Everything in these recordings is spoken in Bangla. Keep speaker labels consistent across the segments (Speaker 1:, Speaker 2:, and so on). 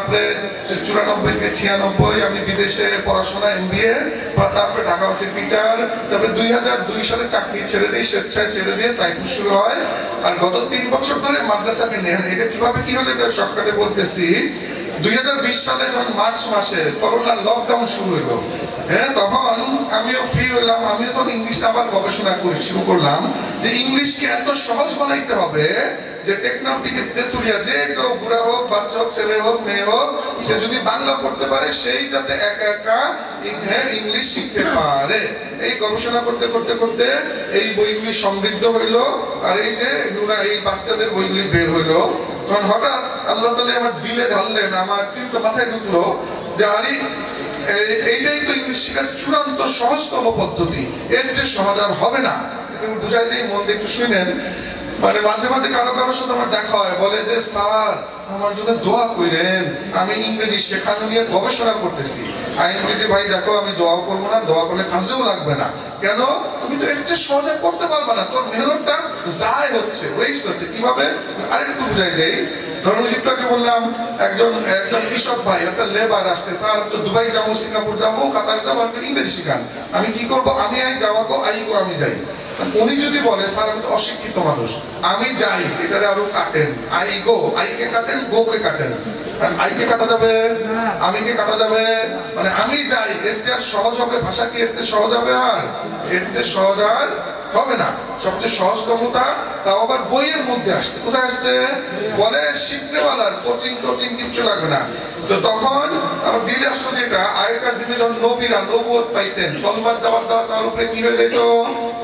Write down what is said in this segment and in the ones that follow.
Speaker 1: তারপরে 94 থেকে 96 আমি বিদেশে পড়াশোনা MBA, তারপরে ঢাকা ভার্সিটির টিচার, তারপরে 2002 সালে চাকরি ছেড়ে দিয়ে স্বেচ্ছায় ছেড়ে দিয়ে সাইকেল শুরু হয়। আর গত 3 বছর ধরে মাদ্রাসাকে নেন। এটা কিভাবে কি হলো এটা শর্টকাটে বলতেছি। 2020 সালে যখন মার্চ মাসে করোনার লকডাউন শুরু হলো, হ্যাঁ, তখন আমিও ফ্রি হলাম। আমিও তখন ইংলিশ আবার গবেষণা করে শুরু করলাম যে ইংলিশকে এত সহজ বানাইতে হবে যে টেকনাফ থেকে তেতুলিয়া যে কেউ বুড়া হোক, বাচ্চা হোক, ছেলে হোক, মেয়ে হোক, সে যদি বাংলা পড়তে পারে সেই যাতে একা একা ইংলিশ শিখতে পারে। এই গবেষণা করতে করতে করতে এই বইগুলি সমৃদ্ধ হইলো। আর এই যে এই বাচ্চাদের বইগুলি বের হইলো, তখন হঠাৎ আল্লাহ তাআলা আমার দিলে ঢাললেন, আমার চিন্তা মাথায় ঢুকলো যে আরে এইটাই তো ইংলিশ শেখার চূড়ান্ত সহজতম পদ্ধতি, এর যে সহজ আর হবে না। বুঝাই দিই, মন দিয়ে একটু শুনেন। মানে মাঝে মাঝে কারো সাথে আমার দেখা হয়, বলে যে স্যার আমার জন্য দোয়া করেন, আমি ইংরেজি শেখানো নিয়ে গবেষণা করতেছি। আর ইংরেজি ভাই দেখো, আমি দোয়াও করবো না, দোয়া করলে কাজেও লাগবে না। কেন? তুমি তো এর চেয়ে সহজে করতে পারবে না, তোর মেহনতটা যায় হচ্ছে, ওয়েস্ট হচ্ছে। কিভাবে? আরেকটু বুঝাই দেই। ধরুন একটু বললাম, একজন কৃষক ভাই, একটা লেবার আসছে, স্যার তো দুবাই যাবো, সিঙ্গাপুর যাবো, কাতার যাবো, একটা ইংরেজি শিখান। আমি কি করবো? আমি যাওয়াবো, আমি যাই। উনি যদি বলে স্যার আমি তো অশিক্ষিত মানুষ, আমি যাই, এটারে আরো কাটেন, আই গো, আইকে কাটেন, গো কে কাটেন। আইকে কাটা যাবে, আমিকে কাটা যাবে, মানে আমি যাই, এর চেয়ে সহজ হবে? ভাষা কি এর চেয়ে সহজ হবে? আর এর চেয়ে সহজ আর হবে না। সবচেয়ে সহজতমতা, তাও আবার বইয়ের মধ্যে আসছে। কোথায় আসছে? বলে শিখতেওয়ালার কোচিং কিচ্ছু লাগবে না। তো তখন আমার দিলে আসলো যেটা, আগেকার দিনে যখন নবীরা নবুয়ত পাইতেন, তলবার দেওয়ার তার উপরে কি হয়ে যেত?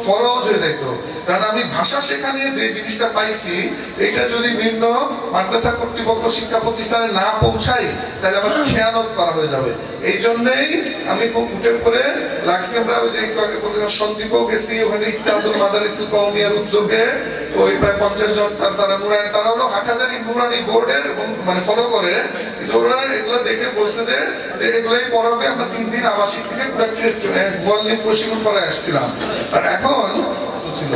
Speaker 1: ফরজ হয়ে যেত। কারণ আমি ভাষা শেখানে যে জিনিসটা পাইছি, এটা যদি ভিন্ন মাদ্রাসা কর্তৃপক্ষ, শিক্ষা প্রতিষ্ঠানে না পৌঁছাই, তাহলে আমার খেয়ানত করা হয়ে যাবে। এই জন্যই আমি খুব উঠে পড়ে লাগছি। আমরা ওই যে একটু আগে সন্দীপও গেছি, ওখানে ইত্তাদুল মাদারিসুল কওমিয়ার উদ্যোগে ওই প্রায় 50 জন তারা নুরানি, তারা হলো হাটহাজারী নুরানি বোর্ডের মানে ফলো করে। কিন্তু ওরা এগুলো দেখে বলছে যে এগুলোই পড়াবে। আমরা 3 দিন আবাসিক থেকে মৌলিক প্রশিক্ষণ করে আসছিলাম। আর এখন ছিল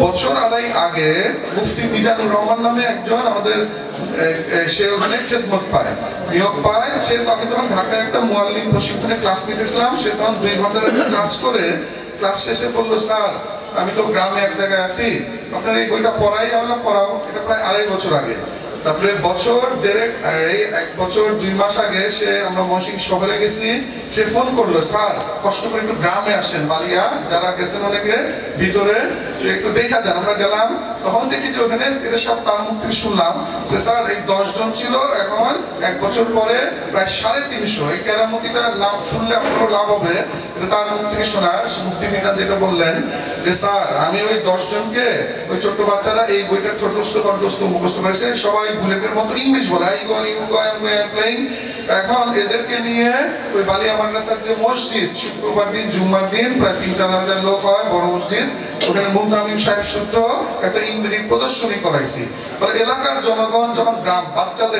Speaker 1: বছর আড়াই আগে মুফতি মিজানুর রহমান নামে একজন আমাদের, সে ওখানে খেদমত পায়, নিয়োগ পায়। সে আমি তখন ঢাকায় একটা মুআল্লিম প্রশিক্ষণে ক্লাস নিতেছিলাম। সে তখন 2 ঘন্টার একটা ক্লাস করে ক্লাস শেষে বললো, স্যার আমি তো গ্রামে এক জায়গায় আছি, আপনার এই বইটা পড়াই। আমি পড়াও। এটা প্রায় 2.5 বছর আগে। তারপরে বছর দেড়েক, এই 1 বছর 2 মাস আগে সে, আমরা ময়মনসিংহ শহরে গেছি, সে ফোন করলো, স্যার কষ্ট করে একটু গ্রামে আসেন, বালিয়া যারা গেছেন অনেকে ভিতরে একটু দেখা যান। আমরা গেলাম, তখন দেখি যে ওখানে এটা সব তার মুখ থেকে শুনলাম যে স্যার এই 10 জন ছিল, এখন 1 বছর পরে প্রায় 350। এই কেরামতিটার নাম শুনলে আপনার লাভ হবে, এটা তার মুখ থেকে শোনা। মুফতি মিজান যেটা বললেন যে স্যার আমি ওই 10 জনকে, ওই ছোট্ট বাচ্চারা এই বইটা ছোটস্থ কণ্ঠস্থ মুখস্থ করেছে, সবাই বুলেটের মতো ইংলিশ বলে, I go you go I am playing. এখন এদেরকে নিয়ে ওই বালিয়া মাদ্রাসার যে মসজিদ, শুক্রবার দিন জুম্মার দিন প্রায় 3-4 হাজার লোক হয়, বড় মসজিদ, ওখানে মুহতামিম সাহেব শুদ্ধ একটা ইংরেজি প্রদর্শনী করাইছি। এলাকার জনগণ যখন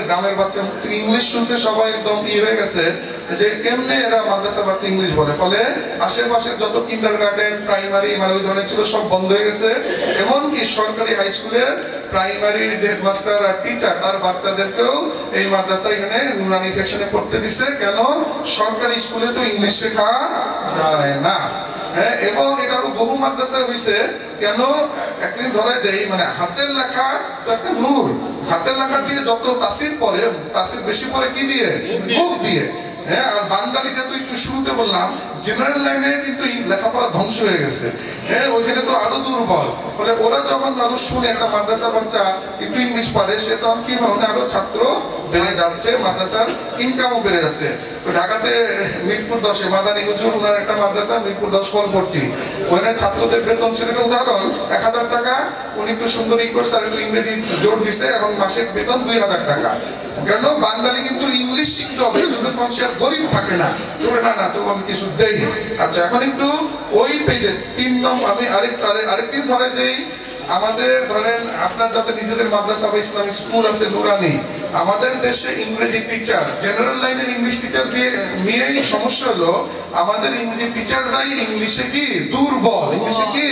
Speaker 1: গ্রামের বাচ্চা ইংলিশ শুনছে, সবাই একদম হয়ে গেছে যে কেমনে এরা মাদ্রাসা বাচ্চা ইংলিশ বলে। ফলে আশেপাশের যত কিন্ডারগার্টেন, প্রাইমারি মানে ওই ধরনের ছিল, সব বন্ধ হয়ে গেছে। এমনকি সরকারি হাই স্কুলের প্রাইমারির যে হেডমাস্টার আর টিচার, তার বাচ্চাদেরকেও এই মাদ্রাসা এখানে নুরানি সেকশনে পড়তে দিচ্ছে। কেন? সরকারি স্কুলে তো ইংলিশ শেখা যায় না। হ্যাঁ, এবং এটা বহু মাদ্রাসা হয়েছে। কেন? একদিন ধরে দেই, মানে হাতের লেখা তো একটা নূর, হাতের লেখা দিয়ে যত তাসির পড়ে, তাসির বেশি পড়ে কি দিয়ে? মুখ দিয়ে। হ্যাঁ, আর বাঙালি যেহেতু একটু শুরুতে বললাম, জেনারেল লাইনে কিন্তু লেখাপড়া ধ্বংস হয়ে গেছে। হ্যাঁ, ওইখানে তো আরো দুর্বল। ফলে ওরা যখন আরো শুনে একটা মাদ্রাসার বাচ্চা একটু ইংলিশ পারে, সে তখন কি হয়, আরো ছাত্র বেড়ে যাচ্ছে, মাদ্রাসার ইনকামও বেড়ে যাচ্ছে। তো ঢাকাতে মিরপুর 10-এ মাদানী হুজুর, ওনার একটা মাদ্রাসা মিরপুর 10 ফলপট্টি, ওখানে ছাত্রদের বেতন ছিল, উদাহরণ 1000 টাকা। উনি একটু সুন্দর করছে আর একটু ইংরেজি জোর দিছে, এখন মাসিক বেতন 2000 টাকা। কেন? বাঙালি কিন্তু ইংলিশ শিখতে হবে, গরিব থাকে না, না তো আমি কিছু দেই। আচ্ছা, এখন একটু ওই পেজে 3 নম্বর আমি আরেকটি ধরে দেই। আমাদের ধরেন আপনার যাতে নিজেদের মাদ্রাসা বা ইসলামিক স্কুল আছে নুরানি, আমাদের দেশে ইংরেজি টিচার, জেনারেল লাইনের ইংলিশ টিচার দিয়ে নিয়েই সমস্যা হলো, আমাদের ইংরেজি টিচাররাই ইংলিশে কি দুর্বল, ইংলিশে কি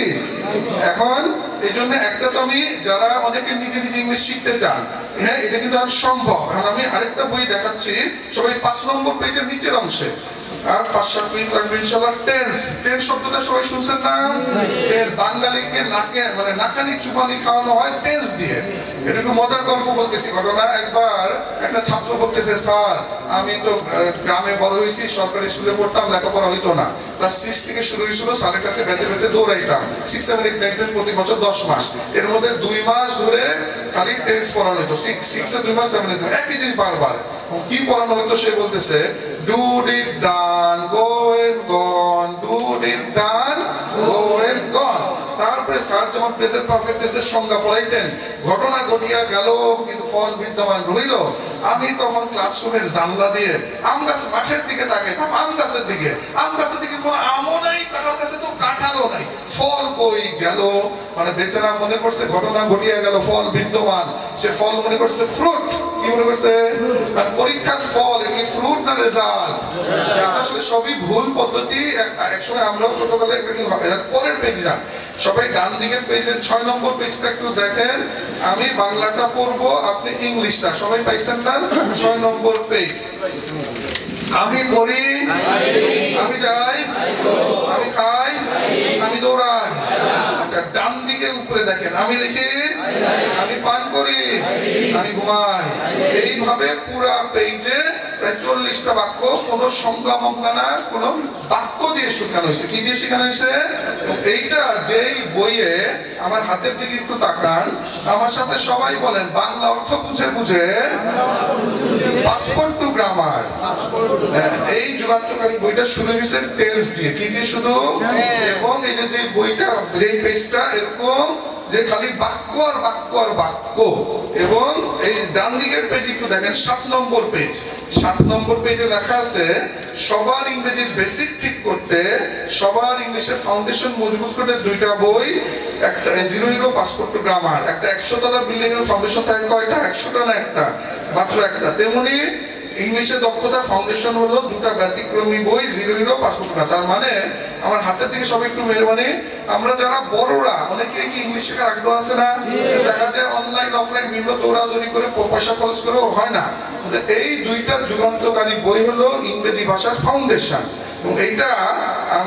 Speaker 1: এখন এই জন্য একটা তো আমি যারা অনেকে নিজে নিজে ইংলিশ শিখতে চান, হ্যাঁ এটা কিন্তু আর সম্ভব। এখন আমি আরেকটা বই দেখাচ্ছি, সবাই 5 নম্বর পেজের নিচের অংশে, আর 5-7 মিনিট লাগবে ইনশাআল্লাহ। টেন্স, টেন্স শব্দটা সবাই শুনছেন না? বাঙালিকে নাকে মানে নাকানি চুবানি খাওয়ানো হয় টেন্স দিয়ে। এটা একটু মজার গল্প বলতেছি, ঘটনা। একবার একটা ছাত্র বলতেছে, স্যার আমি তো গ্রামে বড় হয়েছি, সরকারি স্কুলে পড়তাম, লেখাপড়া হইতো না, ক্লাস 6 থেকে শুরু হয়েছিল, স্যারের কাছে বেঁচে বেঁচে দৌড়াইতাম, 6, 7, 8, 9, 10 প্রতি বছর 10 মাস, এর মধ্যে 2 মাস ধরে খালি টেন্স পড়ানো হইতো। 6 এ 2 মাস, 7 এ 2 মাস, একই জিনিস বারবার। কি পড়ানো হইতো? সে বলতেছে, do it done, go and gone, do it done, go and gone। তারপরে স্যার যখন প্রেজেন্ট পারফেক্ট টেন্সের সংজ্ঞা পড়াইতেন, ঘটনা ঘটিয়া গেল কিন্তু ফল বিদ্যমান রইল। আমি তখন ক্লাসরুমের জানলা দিয়ে আম গাছ মাঠের দিকে তাকাইতাম, আম গাছের দিকে, আম গাছের দিকে কোনো আমও নাই, কাঁঠাল গাছে তো কাঁঠালও নাই, ফল কই গেল। মানে বেচারা মনে করছে ঘটনা ঘটিয়া গেল, ফল বিদ্যমান, সে ফল মনে করছে ফ্রুট। কি মনে করছে? আর পরীক্ষার ফল এটি ফ্রুট না রেজাল্ট? আসলে সবই ভুল পদ্ধতি। একসময় আমরাও ছোটবেলায় পরের পেজে যান, সবাই ডান দিকের পেজের 6 নম্বর পেজটা একটু দেখেন। আমি বাংলাটা পড়বো, আপনি ইংলিশটা, সবাই পাইছেন না? 6 নম্বর পেজ। আমি পড়ি, আমি যাই, আমি খাই, আমি দৌড়াই। আচ্ছা, ডান দিকে উপরে দেখেন, আমি লিখি, আমি পান করি, আমি ঘুমাই। এইভাবে পুরা পেজে প্রায় 40টা বাক্য, কোনো সংজ্ঞা মঙ্গা না, কোনো বাক্য দিয়ে শেখানো হয়েছে। কি দিয়ে শেখানো হয়েছে? এইটা যেই বইয়ে, আমার হাতের দিকে একটু তাকান, আমার সাথে সবাই বলেন, বাংলা অর্থ বুঝে বুঝে পাসপোর্ট টু গ্রামার। এই যুগান্তকারী বইটা শুরু হয়েছে টেন্স দিয়ে। কি দিয়ে শুধু? এবং এই যে বইটা, যে পেজটা এরকম যে খালি বাক্য আর বাক্য আর বাক্য। এবং এই ডান দিকের পেজ একটু দেখেন, 7 নম্বর পেজ। 7 নম্বর পেজে লেখা আছে, সবার ইংরেজির বেসিক ঠিক করতে, সবার ইংলিশের ফাউন্ডেশন মজবুত করতে 2টা বই। একটা zero hero passport to grammar. একটা 100 তলা বিল্ডিং এর ফাউন্ডেশন থাকে কয়টা? 100টা না একটা? মাত্র একটা। তেমনি ইংলিশে দক্ষতা ফাউন্ডেশন হলো 2টা ব্যতিক্রমী বই, zero hero passport to grammar. তার মানে আমার হাতের দিকে সবাই একটু মেহরবানি, আমরা যারা বড়রা অনেকে কি ইংলিশ শেখার আগ্রহ আছে না? দেখা যায় অনলাইন অফলাইন বিভিন্ন দৌড়াদৌড়ি করে পয়সা খরচ করেও হয় না। এই 2টা যুগান্তকারী বই হলো ইংরেজি ভাষার ফাউন্ডেশন। এবং এইটা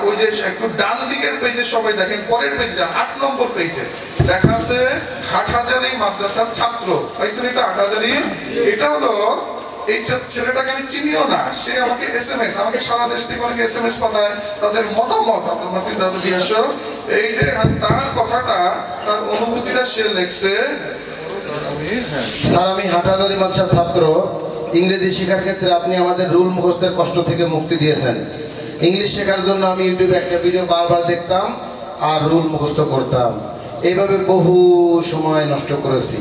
Speaker 1: ওই যে একটু ডান দিকের পেজে সবাই দেখেন, পরের পেজে যান, 8 নম্বর পেজে দেখা আছে হাটহাজারী মাদ্রাসার ছাত্র। পাইছেন এটা? হাটহাজারী, এটা হলো, এই ছেলেটাকে আমি চিনিও না, সে আমাকে SMS, আমাকে সারা দেশ থেকে অনেকে SMS পাঠায় তাদের মতামত, আপনার মাতিন দাদু দিয়ে আসো। এই যে তার কথাটা, তার অনুভূতিটা সে লিখছে।
Speaker 2: স্যার, আমি হাটহাজারী মাদ্রাসার ছাত্র। ইংরেজি শেখার ক্ষেত্রে আপনি আমাদের রুল মুখস্থের কষ্ট থেকে মুক্তি দিয়েছেন। ইংলিশ শেখার জন্য আমি ইউটিউবে একটা ভিডিও বারবার দেখতাম আর রুল মুখস্থ করতাম। এইভাবে বহু সময় নষ্ট করেছি।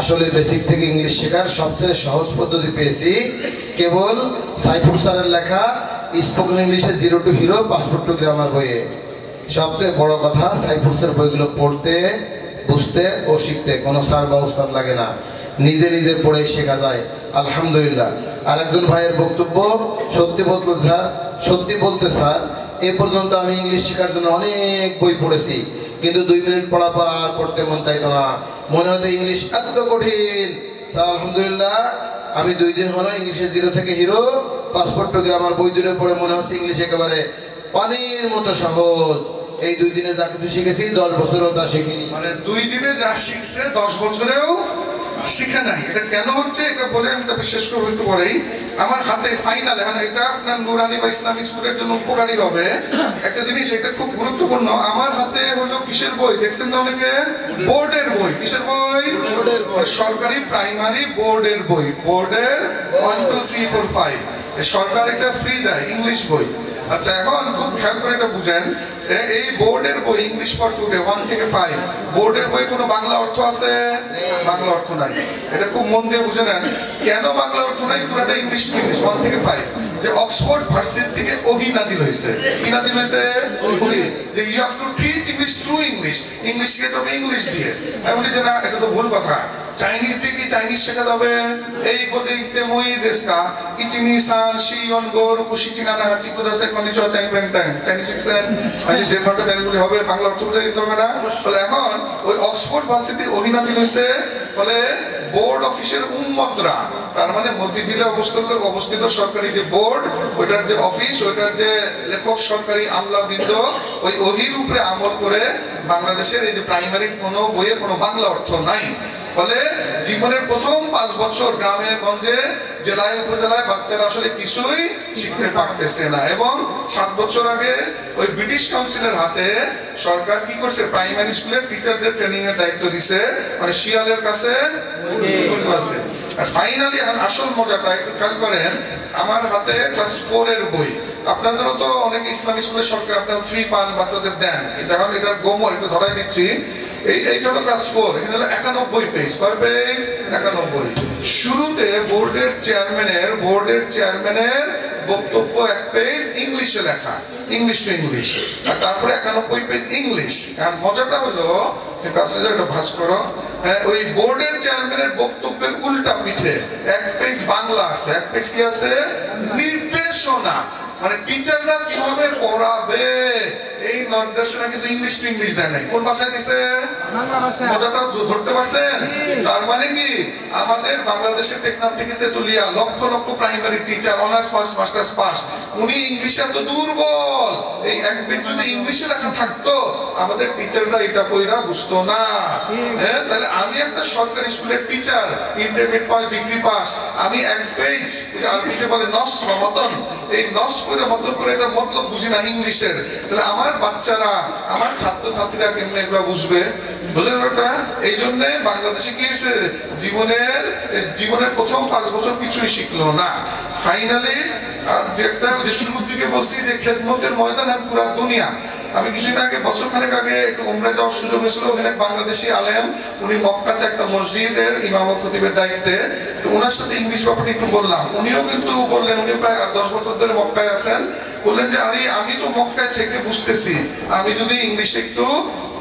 Speaker 2: আসলে বেসিক থেকে ইংলিশ শেখার সবচেয়ে সহজ পদ্ধতি পেয়েছি কেবল সাইফুর স্যারের লেখা স্পোকেন ইংলিশে zero two hero passport to grammar বইয়ে। সবচেয়ে বড় কথা, সাইফুর স্যার বইগুলো পড়তে, বুঝতে ও শিখতে কোনো স্যার বা উস্তাদ লাগে না, নিজে নিজে পড়েই শেখা যায়। আলহামদুলিল্লাহ। আর একজন ভাইয়ের বক্তব্য, সত্যি বলতে স্যার, এ পর্যন্ত আমি ইংলিশ শেখার জন্য অনেক বই পড়েছি, কিন্তু 2 মিনিট পড়ার পর আর পড়তে মন চাইতো না, মনে হতো ইংলিশ এত কঠিন। স্যার আলহামদুলিল্লাহ, আমি 2 দিন হলো ইংলিশে জিরো থেকে হিরো পাসপোর্ট টু গ্রামার বই দুটো পড়ে মনে হচ্ছে ইংলিশ একেবারে পানির মতো সহজ। এই 2 দিনে যা কিছু শিখেছি 10 বছরেও তা শিখিনি।
Speaker 1: মানে 2 দিনে যা শিখছে 10 বছরেও শিখে নাই। এটা কেন হচ্ছে এটা বলে আমি তা বিশেষ করে বলতে পারি। আমার হাতে ফাইনাল, এখন এটা আপনার নুরানি বা ইসলামী স্কুলের জন্য উপকারী হবে একটা জিনিস, এটা খুব গুরুত্বপূর্ণ। আমার হাতে হলো কিসের বই দেখছেন না অনেকে? বোর্ডের বই। কিসের বই? সরকারি প্রাইমারি বোর্ডের বই। বোর্ডের 1, 2, 3, 4, 5 সরকার একটা ফ্রি দেয় ইংলিশ বই। আচ্ছা, এখন খুব খেয়াল করে এটা বুঝেন, এই বোর্ডের বই ইংলিশ ফর টুডে 1 থেকে 5 বোর্ডের বই কোনো বাংলা অর্থ আছে? বাংলা অর্থ নাই। এটা খুব মন দিয়ে বুঝে নেন কেন বাংলা অর্থ নাই। পুরোটা ইংলিশ টু ইংলিশ 1 থেকে 5। যে অক্সফোর্ড ভার্সিটি থেকে ওহি নাজিল হয়েছে। কি নাজিল হয়েছে? ওহি। যে you have to teach English through English, ইংলিশকে তবে ইংলিশ দিয়ে। আমি বলি যে না, এটা তো ভুল কথা। চাইনিজ দিয়ে কি চাইনিজ শেখা যাবে? এই কোদিকতে মই দেশকা ইচিনি সান শিয়ন গোর কুশিচিনা না হাচি কুদাসে কনিচো চাইনি বেংটাং চাইনিজ শিখছেন আজ দেড় ঘন্টা চাইনিজ বলে হবে, বাংলা অর্থ বুঝে দিতে হবে না? বলে এখন ওই অক্সফোর্ড ভার্সিটি অভিনাতি হয়েছে ফলে বোর্ড অফিসের উন্মতরা, তার মানে মতিঝিলে অবস্থিত সরকারি যে বোর্ড, ওইটার যে অফিস, ওইটার যে লেখক সরকারি আমলাবৃন্দ ওই অহির উপরে আমল করে বাংলাদেশের এই যে প্রাইমারি কোনো বইয়ে কোনো বাংলা অর্থ নাই। ফলে জীবনের প্রথম 5 বছর গ্রামে গঞ্জে জেলায় উপজেলায় বাচ্চারা আসলে কিছুই শিখতে পারতেছে না। এবং 7 বছর আগে ওই ব্রিটিশ কাউন্সিলের হাতে সরকার কি করছে, প্রাইমারি স্কুলের টিচারদের ট্রেনিং এর দায়িত্ব দিছে, মানে শিয়ালের কাছে আর ফাইনালি এখন আসল মজাটা একটু খেয়াল করেন, আমার হাতে ক্লাস 4 এর বই, আপনাদেরও তো অনেক ইসলামী স্কুলের সরকার আপনারা ফ্রি পান, বাচ্চাদের দেন, এখন এটার গোমর একটু ধরাই দিচ্ছি। এইটা হলো ক্লাস 4, এখানে হলো 91 পেজ, কয় পেজ? 91। শুরুতে বোর্ডের চেয়ারম্যানের বক্তব্য 1 পেজ ইংলিশে লেখা, ইংলিশ টু ইংলিশ, আর তারপরে 91 পেজ ইংলিশ। আর মজাটা হলো কাছে একটা ভাস করো, ওই বোর্ডের চেয়ারম্যানের বক্তব্যের উল্টা পিঠে 1 পেজ বাংলা আছে, 1 পেজ কি আছে? নির্দেশনা, মানে টিচাররা কিভাবে পড়াবে এই নির্দেশনা কিন্তু ইংলিশ টু ইংলিশ দেয় নাই। কোন ভাষায় দিছে? বাংলা ভাষা। মজাটা ধরতে পারছেন? তার মানে কি আমাদের বাংলাদেশের টেকনাফ থেকে Tetulia lakh lakh primary teacher, honours pass, masters pass, উনি ইংলিশে এত দুর্বল, এই 1 পেজ যদি ইংলিশে লেখা থাকতো আমাদের টিচাররা এটা পড়া বুঝতো না। তাহলে আমি একটা সরকারি স্কুলের teacher, intermediate pass, degree pass, আমি 1 পেজ আরবিতে বলে নস বা মতন, এই নস করে মতন করে এটার মতলব বুঝি না ইংলিশের, তাহলে আমার বাচ্চারা, আমার ছাত্রছাত্রীরা কেমনে এগুলো বুঝবে? বুঝে ওটা? এই জন্য বাংলাদেশে কি হয়েছে, জীবনের প্রথম 5 বছর কিছুই শিখলো না। ফাইনালি আর একটা যে শুরুর দিকে বলছি যে খেদমতের ময়দান আর পুরা দুনিয়া। আমি কিছুদিন আগে, বছরখানেক আগে একটু উমরায় যাওয়ার সুযোগ হয়েছিল, ওখানে বাংলাদেশি আলেম, উনি মক্কাতে একটা মসজিদের ইমাম ও খতিবের দায়িত্বে, তো ওনার সাথে ইংলিশ ব্যাপারটা একটু বললাম, উনিও কিন্তু বললেন, উনি প্রায় 10 বছর ধরে মক্কায় আছেন, বললেন যে আরে আমি তো মক্কায় থেকে বুঝতেছি, আমি যদি ইংলিশে একটু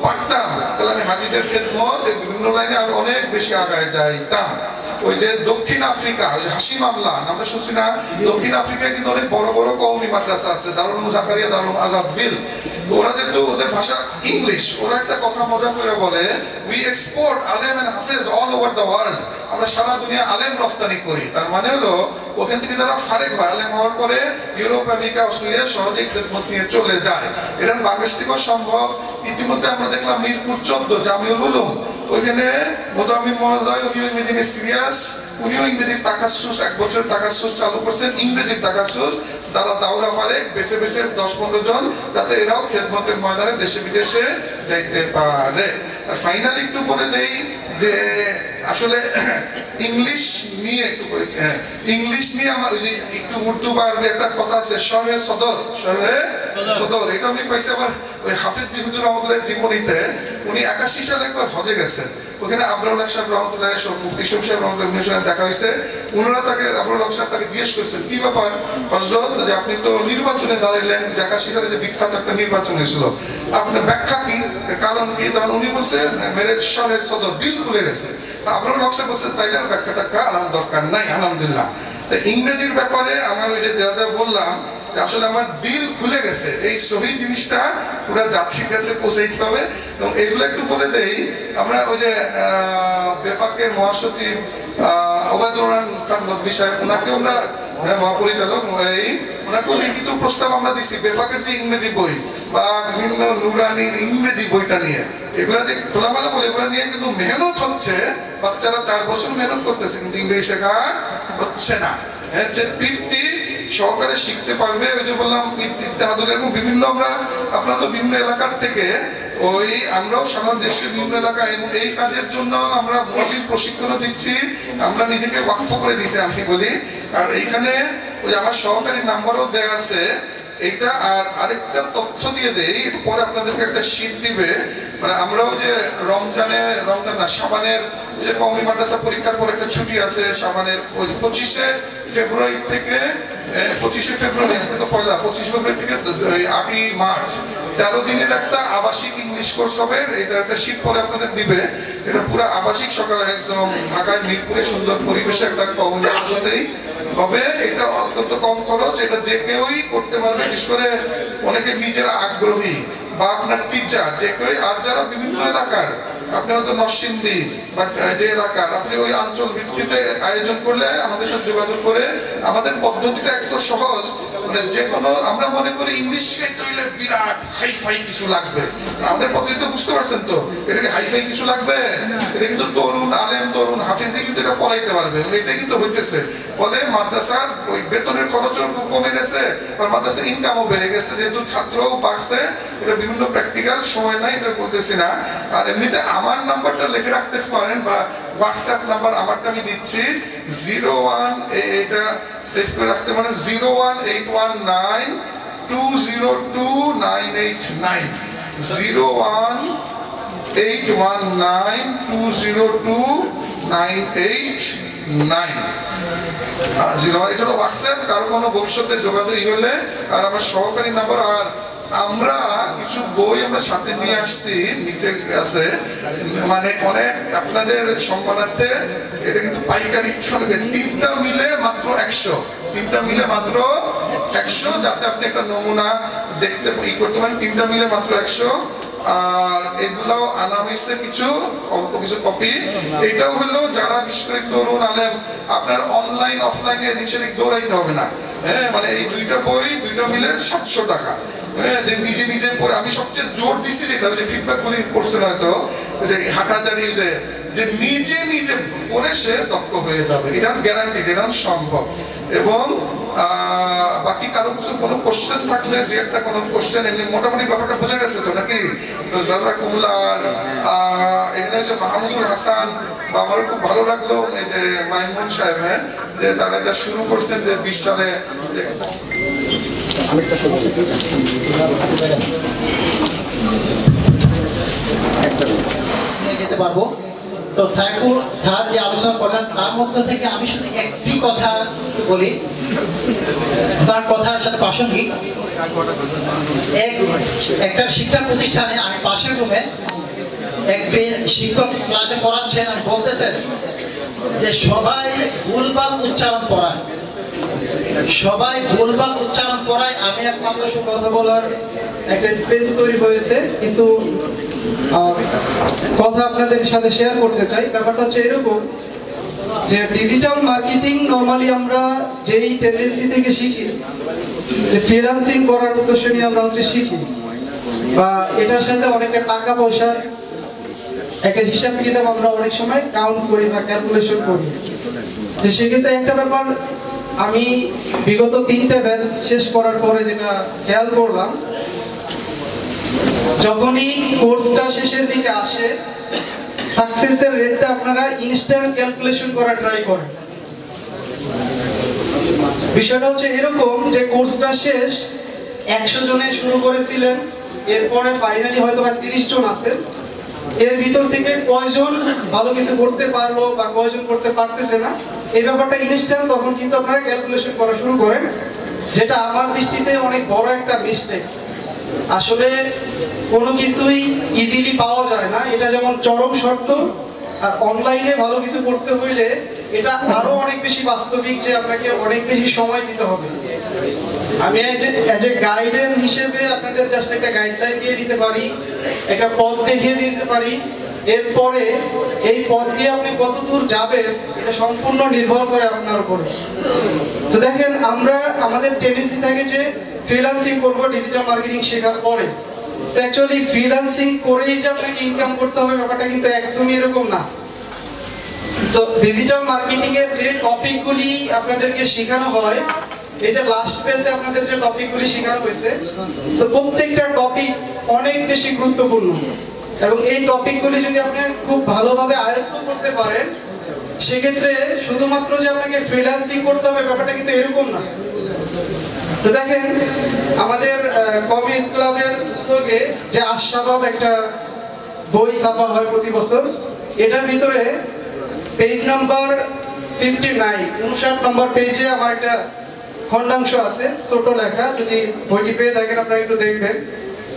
Speaker 1: পারতাম তাহলে আমি হাজিদের খেদমত বিভিন্ন লাইনে আরো অনেক বেশি আগায় যাইতাম। ওই যে দক্ষিণ আফ্রিকা, ওই হাসি মামলা আমরা শুনছি না, দক্ষিণ আফ্রিকায় কিন্তু অনেক বড় বড় কওমি মাদ্রাসা আছে, দারুল জাকারিয়া, দারুল আজাদ বিল, ওরা যেহেতু ওদের ভাষা ইংলিশ, ওরা একটা কথা মজা করে বলে, উই এক্সপোর্ট আলেম এন্ড হাফেজ অল ওভার দ্য ওয়ার্ল্ড, আমরা সারা দুনিয়া আলেম রফতানি করি। তার মানে হলো ওখান থেকে যারা ফারেক হয় আলেম হওয়ার পরে ইউরোপ, আমেরিকা, অস্ট্রেলিয়া সহজেই খেদমত নিয়ে চলে যায়। এরকম বাংলাদেশ থেকেও সম্ভব। ইতিমধ্যে আমরা দেখলাম মিরপুর 14 জামিউল উলুম, ওইখানে মোদাম্মিম মহোদয়, উনিও ইংরেজি নিয়ে সিরিয়াস, উনিও ইংরেজির তাকাসসুস 1 বছর তাকাসসুস চালু করছেন, ইংরেজির তাকাসসুস, তারা দাওরা ফারেক বেছে বেছে 10-15 জন, যাতে এরাও খেদমতের ময়দানে দেশে বিদেশে যাইতে পারে। আর ফাইনালি একটু বলে দেই যে আসলে ইংলিশ নিয়ে একটু করে, ইংলিশ নিয়ে আমার একটু উর্দু বা আরবি একটা কথা আছে, শরহে সদর, এটা আমি পাইছি আমার ওই হাফিজ জি হুজুর রহমতুল্লাহ জীবনীতে। উনি 81 সালে একবার হজে গেছেন, ওখানে আবরাউল হক সাহেব রহমতুল্লাহ, মুফতি শফি সাহেব রহমতুল্লাহ সাথে দেখা হয়েছে। ওনারা তাকে, আবরাউল হক সাহেব তাকে জিজ্ঞেস করছেন, কি ব্যাপার হযরত, যে আপনি তো নির্বাচনে দাঁড়াইলেন, 81 সালে যে বিখ্যাত একটা নির্বাচন হয়েছিল, আপনার ব্যাখ্যা কি, কারণ কি? তখন উনি বলছেন মেরে শরহে সদর, দিল খুলে গেছে। আবরাউল হক সাহেব বলছেন তাইলে আর ব্যাখ্যাটা আমার দরকার নাই, আলহামদুলিল্লাহ। ইংরেজির ব্যাপারে আমার ওই যে যা বললাম, আসলে আমার দিল খুলে গেছে, এই সহি জিনিসটা পুরো জাতির কাছে পৌঁছাইতে হবে। এবং এগুলো একটু বলে দেই, আমরা ওই যে বেফাকের মহাসচিব ওবায়দুর রহমান খান নদভী সাহেব, ওনাকে আমরা মহাপরিচালক, ওনাকেও লিখিত প্রস্তাব আমরা দিছি বেফাকের যে ইংরেজি বই বা বিভিন্ন নুরানির ইংরেজি বইটা নিয়ে, এগুলা যে খোলামেলা বলে, এগুলা নিয়ে কিন্তু মেহনত হচ্ছে, বাচ্চারা 4 বছর মেহনত করতেছে, কিন্তু ইংরেজি শেখা হচ্ছে না। যে তৃপ্তি সহকারে শিখতে পারবে, ওই যে বললাম ইত্তেহাদুল, এবং বিভিন্ন আমরা, আপনারা তো বিভিন্ন এলাকার থেকে, ওই আমরাও সারা দেশের বিভিন্ন এলাকায় এই কাজের জন্য আমরা মৌলিক প্রশিক্ষণ দিচ্ছি, আমরা নিজেকে ওয়াকফ করে দিছি আমি বলি। আর এইখানে ওই আমার সহকারী নাম্বারও দেয়া আছে এইটা। আর আরেকটা তথ্য দিয়ে দেই, পরে আপনাদেরকে একটা শীট দিবে, মানে আমরাও যে রমজান না শাবানের ওই যে কওমি মাদ্রাসা পরীক্ষার পর একটা ছুটি আছে শাবানের, ওই 25শে ফেব্রুয়ারি থেকে 25শে ফেব্রুয়ারি, আজকে তো পয়লা, 25 ফেব্রুয়ারি থেকে 8ই মার্চ 13 দিনের একটা আবাসিক ইংলিশ কোর্স হবে, এটা একটা শীট পরে আপনাদের দিবে। এটা পুরো আবাসিক সকালে একদম ঢাকায় মিরপুরে সুন্দর পরিবেশে একটা কমিউনিটিতেই হবে। এটা অত্যন্ত কম খরচ, এটা যে কেউই করতে পারবে, বিশেষ করে অনেকে নিজেরা আগ্রহী বা আপনার টিচার যে কেউ। আর যারা বিভিন্ন এলাকার, আপনি হয়তো নরসিংদী বা যে এলাকার, আপনি ওই অঞ্চল ভিত্তিতে আয়োজন করলে আমাদের সাথে যোগাযোগ করে, আমাদের পদ্ধতিটা একটু সহজ। মানে যে কোনো, আমরা মনে করি ইংলিশ শিখাইতে হইলে বিরাট হাইফাই কিছু লাগবে, আমাদের পদ্ধতিতে বুঝতে পারছেন তো, এটাকে হাইফাই কিছু লাগবে? এটা কিন্তু তরুণ আলেম, তরুণ হাফিজি কিন্তু এটা পড়াইতে পারবে, এটা কিন্তু হইতেছে। ফলে মাদ্রাসার ওই বেতনের খরচও কমে গেছে, আর মাদ্রাসার ইনকামও বেড়ে গেছে, যেহেতু ছাত্রও বাড়ছে। এটা বিভিন্ন প্র্যাকটিক্যাল, সময় নাই এটা বলতেছি না। আর এমনিতে আমার নাম্বারটা লিখে রাখতে পারেন, বা হোয়াটসঅ্যাপ নাম্বার আমারটা আমি দিচ্ছি 01, এটা সেভ করে রাখতে পারেন 01819202989, 01819202989। এটা হলো হোয়াটসঅ্যাপ, কারো কোনো ভবিষ্যতে যোগাযোগ হলে। আর আমার সহকারী নাম্বার। আর আমরা কিছু বই আমরা সাথে নিয়ে আসছি, নিচে আছে, মানে অনেক আপনাদের সম্মানার্থে। এটা কিন্তু পাইকারি ছাড়বে, 3টা মিলে মাত্র 100, 3টা মিলে মাত্র 100, যাতে আপনি একটা নমুনা দেখতে করতে পারেন। 3টা মিলে মাত্র 100। আর এগুলাও আনা হয়েছে কিছু, অল্প কিছু কপি। এটাও হলো যারা বিশেষ করে তরুণ আলেম, আপনার অনলাইন অফলাইনে এদিক সেদিক দৌড়াইতে হবে না। হ্যাঁ, মানে এই 2টা বই 2টা মিলে 700 টাকা। যে নিজে নিজে পড়ে, আমি সবচেয়ে জোর দিচ্ছি যেটা, যে ফিডব্যাক গুলি করছেন হয়তো, যে হাঁটাচারি, যে নিজে নিজে পড়ে সে দক্ষ হয়ে যাবে, এটা গ্যারান্টিড, এটা সম্ভব। এবং বাকি কারো কিছু কোনো কোশ্চেন থাকলে, দুই একটা কোনো কোশ্চেন, এমনি মোটামুটি ব্যাপারটা বোঝা গেছে তো নাকি? তো জাযাকুমুল্লাহ। এখানে যে মাহমুদুল হাসান, বা আমারও খুব ভালো লাগলো এই যে মাইমুন সাহেব, হ্যাঁ, যে তারা এটা শুরু করছেন যে 20 সালে।
Speaker 3: যেতে পারবো। তো সাইফুল স্যার যে আলোচনা করলেন তার মধ্য থেকে আমি শুধু একটি কথা বলি, তার কথার সাথে প্রাসঙ্গিক। একটা শিক্ষা প্রতিষ্ঠানে আমি পাশের রুমে এক শিক্ষক ক্লাসে পড়াচ্ছেন, আর বলতেছেন যে সবাই ভুলভাল উচ্চারণ করায়, সবাই ভুলভাল উচ্চারণ করায়। আমি একমাত্র কথা বলার একটা স্পেস তৈরি হয়েছে, কিন্তু কথা আপনাদের সাথে শেয়ার করতে চাই। ব্যাপারটা হচ্ছে এরকম যে ডিজিটাল মার্কেটিং নরমালি আমরা যেই টেন্ডেন্সি থেকে শিখি, যে ফ্রিল্যান্সিং করার উদ্দেশ্য নিয়ে আমরা হচ্ছে শিখি, বা এটার সাথে অনেকটা টাকা পয়সার একটা হিসাব কিতাব আমরা অনেক সময় কাউন্ট করি বা ক্যালকুলেশন করি। তো সেক্ষেত্রে একটা ব্যাপার আমি বিগত 3টে ব্যাচ শেষ করার পরে যেটা খেয়াল করলাম, যখনই কোর্সটা শেষের দিকে আসে, সাকসেসের রেটটা আপনারা ইনস্ট্যান্ট ক্যালকুলেশন করা ট্রাই করেন। বিষয়টা হচ্ছে এরকম যে কোর্সটা শেষ 100 জনে শুরু করেছিলেন, এরপরে ফাইনালি হয়তো 30 জন আছেন। এর ভিতর থেকে কয়জন ভালো কিছু করতে পারলো বা কয়জন করতে পারতেছে না, এই ব্যাপারটা ইনস্ট্যান্ট তখন কিন্তু আপনারা ক্যালকুলেশন করা শুরু করেন, যেটা আমার দৃষ্টিতে অনেক বড় একটা মিস্টেক। আসলে কোনো কিছুই ইজিলি পাওয়া যায় না, এটা যেমন চরম শর্ত। আর অনলাইনে ভালো কিছু করতে হইলে এটা আরো অনেক বেশি বাস্তবিক, যে আপনাকে অনেক বেশি সময় দিতে হবে। আমি এজ এ গাইডেন্স হিসেবে আপনাদের জাস্ট একটা গাইডলাইন দিয়ে দিতে পারি, একটা পথ দেখিয়ে দিতে পারি। এরপরে এই পথ দিয়ে আপনি কত দূর যাবেন এটা সম্পূর্ণ নির্ভর করে আপনার উপরে। তো দেখেন, আমরা আমাদের টেন্ডেন্সি থাকে যে ফ্রিল্যান্সিং করবো ডিজিটাল মার্কেটিং শেখার পরে। অ্যাকচুয়ালি ফ্রিল্যান্সিং করেই যে আপনাকে ইনকাম করতে হবে ব্যাপারটা কিন্তু একদমই এরকম না। তো ডিজিটাল মার্কেটিং এর যে টপিকগুলি আপনাদেরকে শেখানো হয়, এই যে লাস্ট পেজে আপনাদের যে টপিকগুলি শেখানো হয়েছে, তো প্রত্যেকটা টপিক অনেক বেশি গুরুত্বপূর্ণ। এবং এই টপিকগুলি যদি আপনি খুব ভালোভাবে আয়ত্ত করতে পারেন, সেক্ষেত্রে শুধুমাত্র যে আপনাকে ফ্রিল্যান্সিং করতে হবে ব্যাপারটা কিন্তু এরকম না। তো দেখেন, আমাদের কমিউনিটি ক্লাবের উদ্যোগে যে আশাবাব একটা বই ছাপা হয় প্রতি বছর, এটার ভিতরে পেজ নাম্বার 59, 59 নম্বর পেজে আমার একটা খণ্ডাংশ আছে, ছোট লেখা। যদি বইটি পেয়ে থাকেন আপনারা একটু দেখবেন,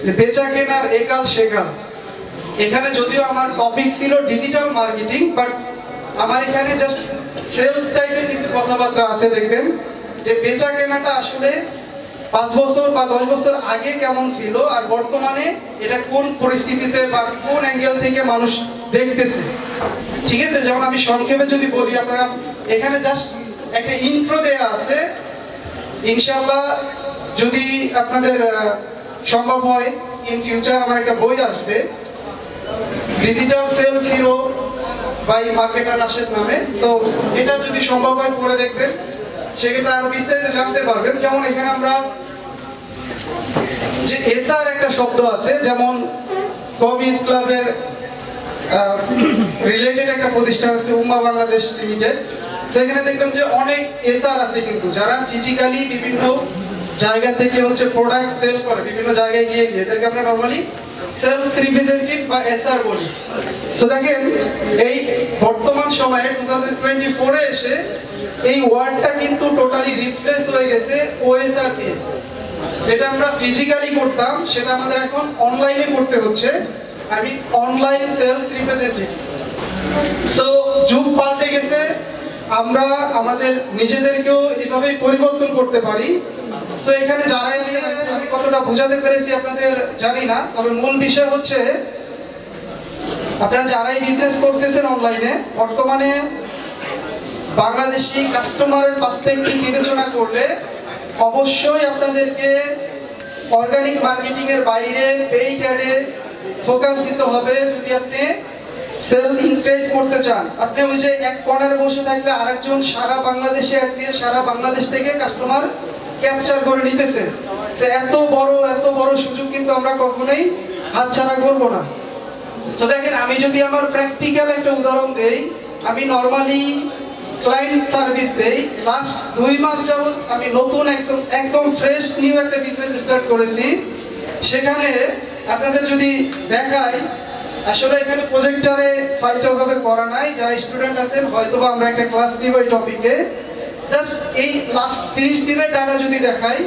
Speaker 3: যে বেচা কেনার একাল সেকাল। এখানে যদিও আমার টপিক ছিল ডিজিটাল মার্কেটিং, বাট আমার এখানে জাস্ট সেলস টাইপের কিছু কথাবার্তা আছে। দেখবেন যে বেচা কেনাটা আসলে 5 বছর বা 10 বছর আগে কেমন ছিল আর বর্তমানে এটা কোন পরিস্থিতিতে বা কোন অ্যাঙ্গেল থেকে মানুষ দেখতেছে, ঠিক আছে? যেমন আমি সংক্ষেপে যদি বলি, আপনারা এখানে জাস্ট একটা ইন্ট্রো দেয়া আছে। ইনশাআল্লাহ যদি আপনাদের সম্ভব হয় ইন ফিউচার আমার একটা বই আসবে, digital sales hero by marketer Rashed নামে। তো এটা যদি সম্ভব হয় পড়ে দেখবেন, সেক্ষেত্রে আরো বিস্তারিত জানতে পারবেন। যেমন এখানে আমরা যে এসআর একটা শব্দ আছে, যেমন কমিউনিস্ট ক্লাবের রিলেটেড একটা প্রতিষ্ঠান আছে উম্মা বাংলাদেশ লিমিটেড, সেখানে দেখবেন যে অনেক এসআর আছে কিন্তু যারা ফিজিক্যালি বিভিন্ন জায়গা থেকে হচ্ছে প্রোডাক্ট সেল করে, বিভিন্ন জায়গায় গিয়ে এদেরকে আমরা নরমালি সেলস রিপ্রেজেন্টেটিভ বা এসআর বলি। তো দেখেন এই বর্তমান সময়ে 2024 এ এসে এই ওয়ার্ডটা কিন্তু টোটালি রিপ্লেস হয়ে গেছে ওএসআর দিয়ে। যেটা আমরা ফিজিক্যালি করতাম সেটা আমাদের এখন অনলাইনে করতে হচ্ছে। আমি অনলাইন সেলস রিপ্রেজেন্টেটিভ। সো যুগ পাল্টে গেছে, আমরা আমাদের নিজেদেরকেও এইভাবেই পরিবর্তন করতে পারি। তো এখানে যারা আমি কতটা বোঝাতে পেরেছি আপনাদের জানি না, তবে মূল বিষয় হচ্ছে আপনারা যারাই বিজনেস করতেছেন অনলাইনে, বর্তমানে বাংলাদেশি কাস্টমারের পার্সপেক্টিভ বিবেচনা করলে অবশ্যই আপনাদেরকে অর্গানিক মার্কেটিং এর বাইরে পেইড অ্যাডে ফোকাস দিতে হবে। যদি আপনি সেল ইনক্রিজ করতে চান, আপনি ওই যে এক কর্নারে বসে থাকলে আরেকজন সারা বাংলাদেশে অ্যাড দিয়ে সারা বাংলাদেশ থেকে কাস্টমার ক্যাপচার করে নিতেছে। তো এত বড় সুযোগ কিন্তু আমরা কখনোই হাতছাড়া করব না। তো দেখেন আমি যদি আমার প্র্যাকটিক্যাল একটা উদাহরণ দেই, আমি নরমালি ক্লায়েন্ট সার্ভিস দেই। লাস্ট 2 মাস যাবত আমি নতুন একদম ফ্রেশ নিউ একটা বিজনেস স্টার্ট করেছি। সেখানে আপনাদের যদি দেখাই, আসলে এখানে প্রজেক্টরে ফাইলটা ওভাবে করা নাই, যারা স্টুডেন্ট আছেন হয়তোবা আমরা একটা ক্লাস নিব এই টপিকে। জাস্ট এই লাস্ট 30 দিনের ডাটা যদি দেখাই,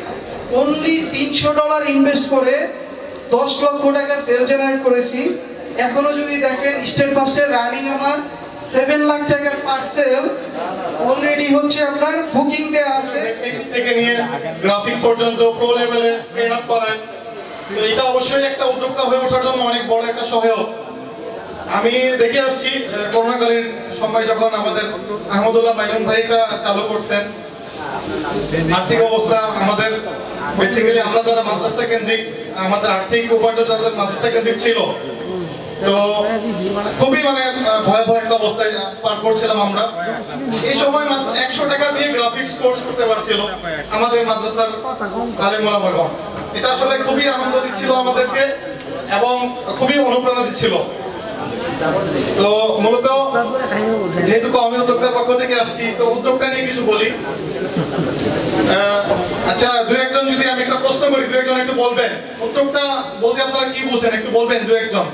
Speaker 3: অনলি $300 ইনভেস্ট করে 10 লক্ষ টাকার সেল জেনারেট করেছি। এখনো যদি দেখেন স্টেট ফার্স্টে রানিং আমার 7 লাখ টাকার পার্সেল অলরেডি হচ্ছে আপনার বুকিং দেয়া আছে।
Speaker 4: থেকে নিয়ে গ্রাফিক পর্যন্ত প্রো লেভেলে ট্রেন আপ করায়। তো এটা অবশ্যই একটা উদ্যোক্তা হয়ে ওঠার জন্য অনেক বড় একটা সহায়ক। আমি দেখে আসছি করোনাকালীন সময় যখন আমাদের আহমদুল্লাহ মাইনুন ভাইটা চালু করছেন, আর্থিক অবস্থা আমাদের বেসিক্যালি আমরা যারা মাদ্রাসা কেন্দ্রিক, আমাদের আর্থিক উপার্জন যাদের মাদ্রাসা কেন্দ্রিক ছিল, তো খুবই ভয়াবহ একটা অবস্থায় পার করছিলাম আমরা। এই সময় মাত্র 100 টাকা দিয়ে গ্রাফিক্স কোর্স করতে পারছিল আমাদের মাদ্রাসার আলেম ওলামাগণ। এটা আসলে খুবই আনন্দ দিচ্ছিল আমাদেরকে এবং খুবই অনুপ্রেরণা দিচ্ছিল। তো মূলত যেহেতু আমি উদ্যোক্তার পক্ষ থেকে আসছি, তো উদ্যোক্তা নিয়ে কিছু বলি। আচ্ছা, 2-1 জন যদি আমি একটা প্রশ্ন করি, 2-1 জন একটু বলবেন উদ্যোক্তা বলতে আপনারা কি বুঝেন, একটু বলবেন 2-1 জন।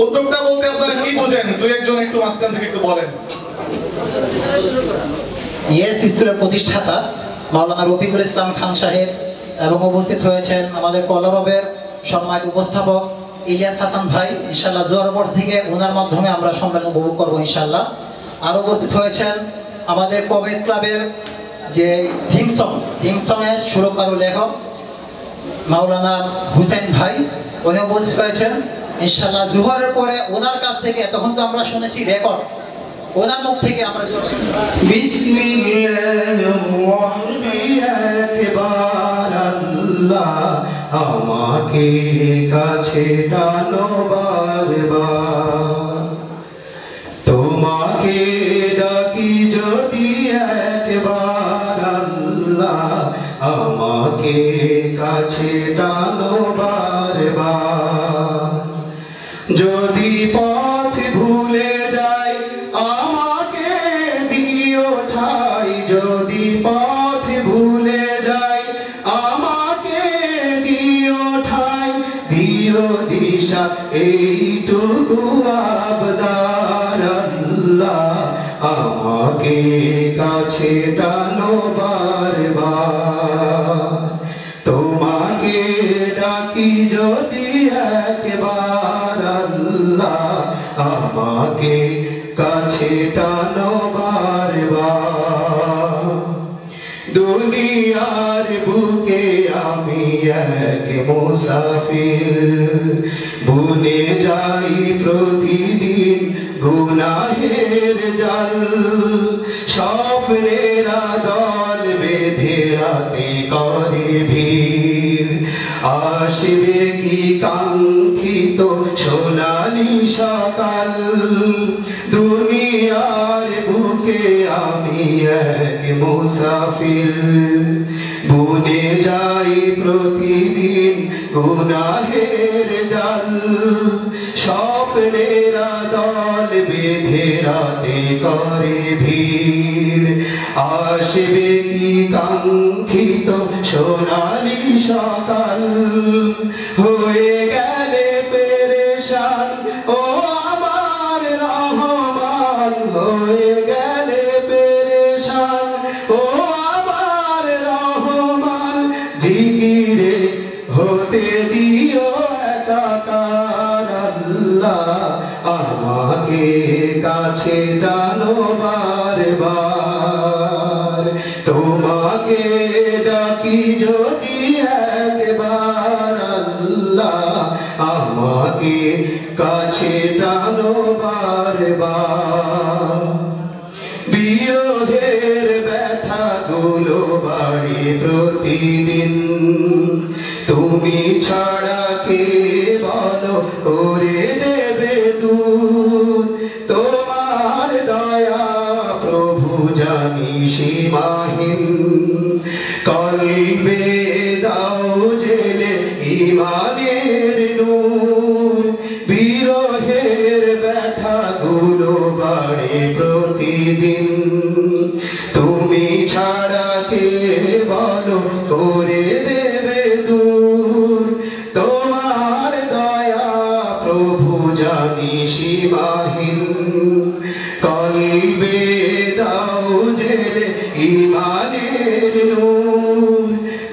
Speaker 4: উদ্যোক্তা বলতে আপনারা কি বুঝেন, 2-1 জন একটু মাঝখান থেকে একটু বলেন।
Speaker 5: ইয়েস স্কুলের প্রতিষ্ঠাতা মাওলানা রফিকুল ইসলাম খান সাহেব এবং উপস্থিত হয়েছেন আমাদের কলরবের সম্মানিত উপস্থাপক ইলিয়াস হাসান ভাই। ইনশাআল্লাহ জোয়ারবোর্ড থেকে ওনার মাধ্যমে আমরা সম্মেলন উপভোগ করবো ইনশাআল্লাহ। আর উপস্থিত হয়েছেন আমাদের কমিউনিস্ট ক্লাবের যে থিম সঙের সুরকার ও লেখক মাওলানা হুসেন ভাই, উনি উপস্থিত হয়েছেন ইনশাআল্লাহ। জোহরের পরে ওনার কাছ থেকে তখন তো আমরা শুনেছি রেকর্ড, ওনার মুখ থেকে আমরা
Speaker 6: আমাকে কাছে টানো বারবার, তোমাকে ডাকি যদি একবার আল্লাহ, আমাকে কাছে টানো বারবার। যদি পথ ভুলে যাই আমাকে দিও ঠাই, যদি পথ ভুলে যাই আমাকে দিও ঠাই, দিও দিশা এইটুকু আবদার আল্লাহ, আমাকে কাছে টানো বারবার। তোমাকে ডাকি যদি একবার আমাকে কাছে টানো বারবার। দুনিয়ার বুকে আমি এক মুসাফির, বুনে যাই প্রতিদিন গুনাহের জাল। স্বপ্নেরা দল বেঁধে রাতে করে ভিড়, আসবে কি কাঙ্ক্ষিত সোনালি সকাল। দুনিয়ার বুকে আমি এক মুসাফির, বুনে যাই প্রতিদিন গুনাহের জাল। স্বপ্নেরা দল বেঁধে রাতে করে ভিড়, আসবে কি কাঙ্ক্ষিত সোনালি সকাল। হয়ে গেলে পেরেশান ও আমার রহমান, হয়ে গেলে পেরেশান ও আমার রহমান। জিকিরে হতে দিও একাকার আল্লাহ, আমাকে কাছে টানো বারবার। তোমাকে ডাকি যদি একবার আল্লাহ, আমাকে কাছে টানো বারবার। বিরহের ব্যথাগুলো বাড়ে প্রতিদিন, তুমি ছাড়া কে বলো করে দেবে দূর। তোমার দয়া প্রভু জানি সীমাহীন, কলবে দাও জেলে ইমানের নূর। বিরহের ব্যথাগুলো বাড়ে প্রতিদিন, তুমি ছাড়া কে বলো করে দেবে দূর। তোমার দয়া প্রভু জানি সীমাহীন, কলবে দাও জেলে ইমানের নূর।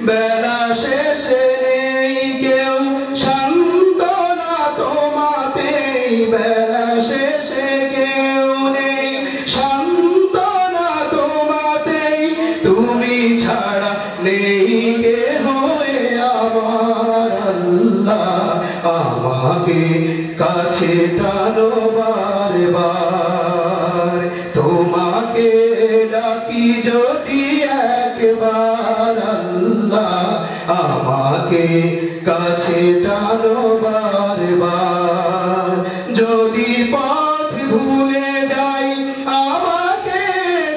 Speaker 6: বেলা শেষে নেই কেউ সান্ত্বনা তোমাতেই, বেলা শেষে কেউ নেই সান্ত্বনা তোমাতেই। তুমি ছাড়া নেই কে হয়ে আমার আল্লাহ, আমাকে কাছে টানো বারবার। তোমাকে ডাকি যদি একবার আল্লাহ, আমাকে কাছে টানো বারবার। যদি পথ ভুলে যাই আমাকে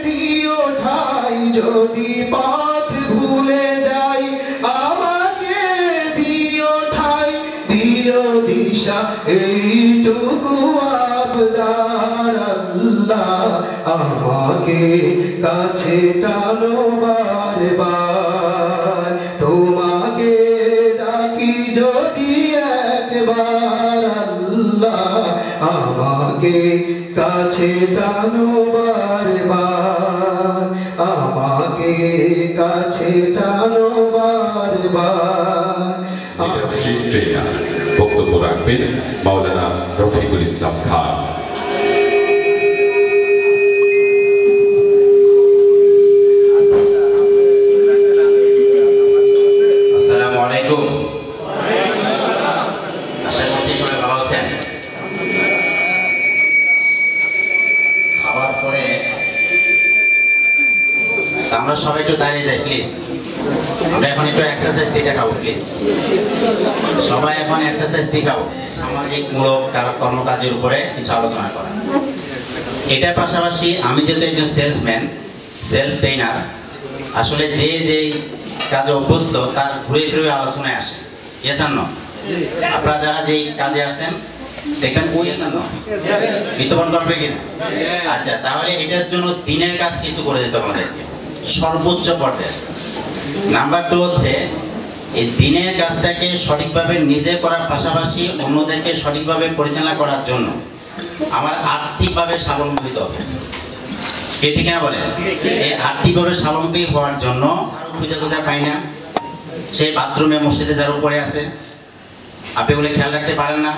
Speaker 6: দিও ঠাই, যদি পথ ভুলে যাই আমাকে দিও ঠাই। দিও দিশা এইটুকু আবদার আল্লাহ, আমাকে কাছে টানো বারবার। তোমাকে ডাকি যদি একবার আল্লাহ, আমাকে কাছে টানো বারবার। আমাকে কাছে টানো বারবার।
Speaker 7: লিডারশিপ ট্রেনার বক্তব্য রাখবেন মাওলানা রফিকুল ইসলাম খান।
Speaker 8: আসসালামু আলাইকুম। আশা করছি সবাই ভালো আছেন। খাবার পরে আমরা সবাই একটু দাঁড়িয়ে যাই প্লিজ। আমরা এখন একটু এক্সারসাইজ টিকা খাবো প্লিজ। সবাই এখন এক্সারসাইজ টিকাও। সামাজিক মূলক কর্মকাজের উপরে কিছু আলোচনা করা। এটার পাশাপাশি আমি যেহেতু একজন সেলসম্যান, সেলস ট্রেনার, আসলে যে যে কাজে অভ্যস্ত তার ঘুরে ফিরে আলোচনায় আসে। ইয়েসান না আপনারা যারা যেই কাজে আছেন দেখবেন ওই ইয়েসান না বিতরণ করবে কিনা। আচ্ছা, তাহলে এটার জন্য দিনের কাজ কিছু করে যেতে আমাদেরকে সর্বোচ্চ পর্যায়ে। নাম্বার 2 হচ্ছে এই দিনের কাজটাকে সঠিকভাবে নিজে করার পাশাপাশি অন্যদেরকে সঠিকভাবে পরিচালনা করার জন্য আমার আর্থিকভাবে স্বাবলম্বী হতে হবে। কে ঠিক না বলেন? এই আর্থিকভাবে স্বাবলম্বী হওয়ার জন্য খুঁজে খুঁজে পাই না। সেই বাথরুমে মসজিদে যার উপরে আছে, আপনি ওগুলো খেয়াল রাখতে পারেন না।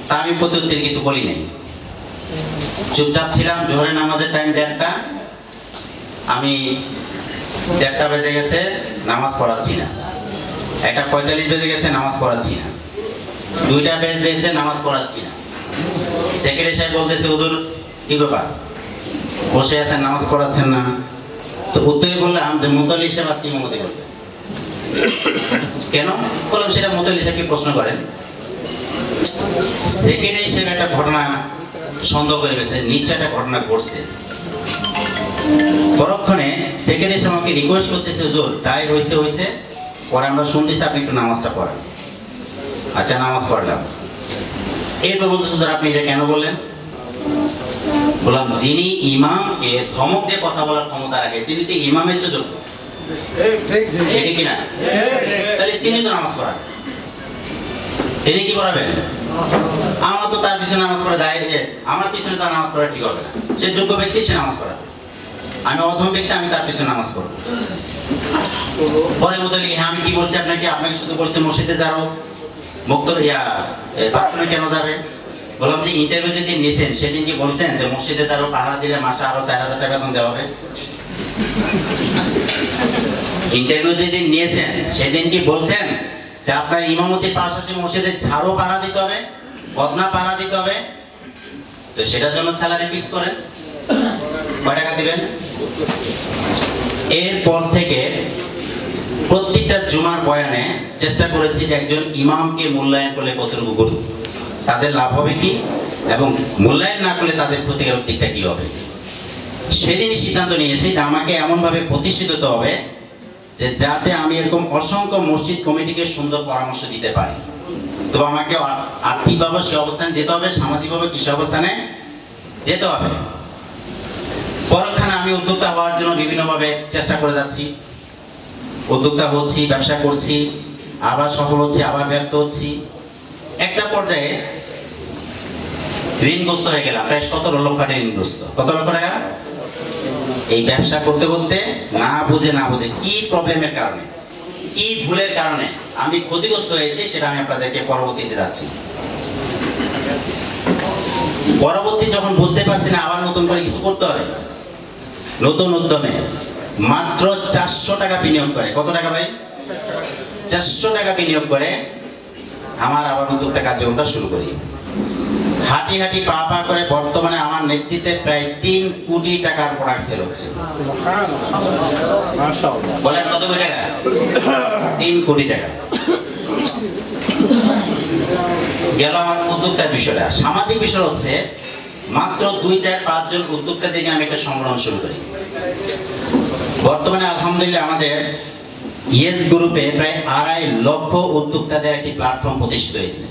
Speaker 8: তা আমি প্রত্যুত্তর কিছু বলি নাই, চুপচাপ ছিলাম। জোহরের নামাজের টাইম 1:30, আমি 1:30 বেজে গেছে, নামাজ পড়াচ্ছি না। 1:45 বেজে গেছে, নামাজ পড়াচ্ছি না। 2টা বেজে গেছে, নামাজ পড়াচ্ছি না। সেক্রেটারি সাহেব বলতেছে, হুজুর কি ব্যাপার, বসে আছেন নামাজ পড়াচ্ছেন না? তো উত্তরে বললাম যে মুতাল্লি সাহেব আজকে ইমামতি করবে। কেন বললাম, সেটা মুতাল্লি সাহেবকে প্রশ্ন করেন। সেক্রেটারি সাহেব একটা ঘটনা সন্দেহ করে গেছে, নিচে একটা ঘটনা ঘটছে। পরক্ষণে সেক্রেটারি সাহেব আমাকে রিকোয়েস্ট করতেছে, হুজুর যাই হয়েছে হয়েছে, পরে আমরা শুনতেছি আপনি একটু নামাজটা পড়েন। আচ্ছা, নামাজ পড়লাম। এরপর বলতেছে, হুজুর আপনি এটা কেন বললেন? বললাম, যিনি ইমামকে ধমক দিয়ে কথা বলার ক্ষমতা রাখে তিনি তো ইমামের চেয়ে যোগ্য, এটা কিনা? তাহলে তিনি তো নামাজ পড়াবেন। তিনি কি পড়াবেন? আমার তো তার পিছনে নামাজ পড়া যায়, আমার পিছনে তার নামাজ পড়া ঠিক হবে না। সে যোগ্য ব্যক্তি, সে নামাজ পড়াবে। আমি অধম ব্যক্তি, আমি তার পিছনে নামাজ পড়বো। পরে মুতাল্লি, হ্যাঁ আমি কি বলছি আপনাকে? আপনাকে শুধু বলছি মসজিদে যাও, বাথরুমে কেন যাবে? বললাম যে ইন্টারভিউ যেদিন নিয়েছেন সেদিন কি বলছেন যে মসজিদে যারও পাহারা দিলে মাসে আরো 4000 টাকা বেতন দেওয়া হবে? ইন্টারভিউ যেদিন নিয়েছেন সেদিন কি বলছেন যে আপনার ইমামতির পাশাপাশি মসজিদে ঝাড়ু পাহারা দিতে হবে, বদনা পাহারা দিতে হবে? তো সেটার জন্য স্যালারি ফিক্স করেন, কয় টাকা দিবেন? এরপর থেকে প্রত্যেকটা জুমার বয়ানে চেষ্টা করেছি যে একজন ইমামকে মূল্যায়ন করলে কতটুকু গুরুত্ব, তাদের লাভ হবে কি, এবং মূল্যায়ন না করলে তাদের ক্ষতিকারক দিকটা কি হবে। সেদিনই সিদ্ধান্ত নিয়েছি যে আমাকে এমনভাবে প্রতিষ্ঠিত হতে হবে যে যাতে আমি এরকম অসংখ্য মসজিদ কমিটিকে সুন্দর পরামর্শ দিতে পারি। তো আমাকে আর্থিকভাবে সে অবস্থানে যেতে হবে, সামাজিকভাবে কৃষি অবস্থানে যেতে হবে। পরক্ষণে আমি উদ্যোক্তা হওয়ার জন্য বিভিন্নভাবে চেষ্টা করে যাচ্ছি। উদ্যোক্তা হচ্ছি, ব্যবসা করছি, আবার সফল হচ্ছি, আবার ব্যর্থ হচ্ছি। একটা পর্যায়ে ঋণগ্রস্ত হয়ে গেলাম, প্রায় 17 লক্ষ টাকা ঋণগ্রস্ত। কত লক্ষ টাকা? এই ব্যবসা করতে করতে না বুঝে কি প্রবলেমের কারণে, কি ভুলের কারণে আমি ক্ষতিগ্রস্ত হয়েছি, সেটা আমি আপনাদেরকে পরবর্তীতে যাচ্ছি। পরবর্তী যখন বুঝতে পারছি না, আবার নতুন করে কিছু করতে হবে, নতুন উদ্যমে মাত্র 400 টাকা বিনিয়োগ করে, কত টাকা ভাই? 400 টাকা বিনিয়োগ করে আমার আবার উদ্যোক্তা কার্যক্রমটা শুরু করি। হাঁটি হাঁটি পা পা করে বর্তমানে আমার নেতৃত্বে প্রায় 3 কোটি টাকার প্রোডাক্ট সেল হচ্ছে। বলেন কত কোটি টাকা? 3 কোটি টাকা গেল আমার উদ্যোক্তার বিষয়টা। সামাজিক বিষয় হচ্ছে মাত্র 2, 4, 5 জন উদ্যোক্তা থেকে আমি একটা সংগঠন শুরু করি। বর্তমানে আলহামদুলিল্লাহ আমাদের ইয়েস গ্রুপে প্রায় 2.5 লক্ষ উদ্যোক্তাদের একটি প্ল্যাটফর্ম প্রতিষ্ঠিত হয়েছে।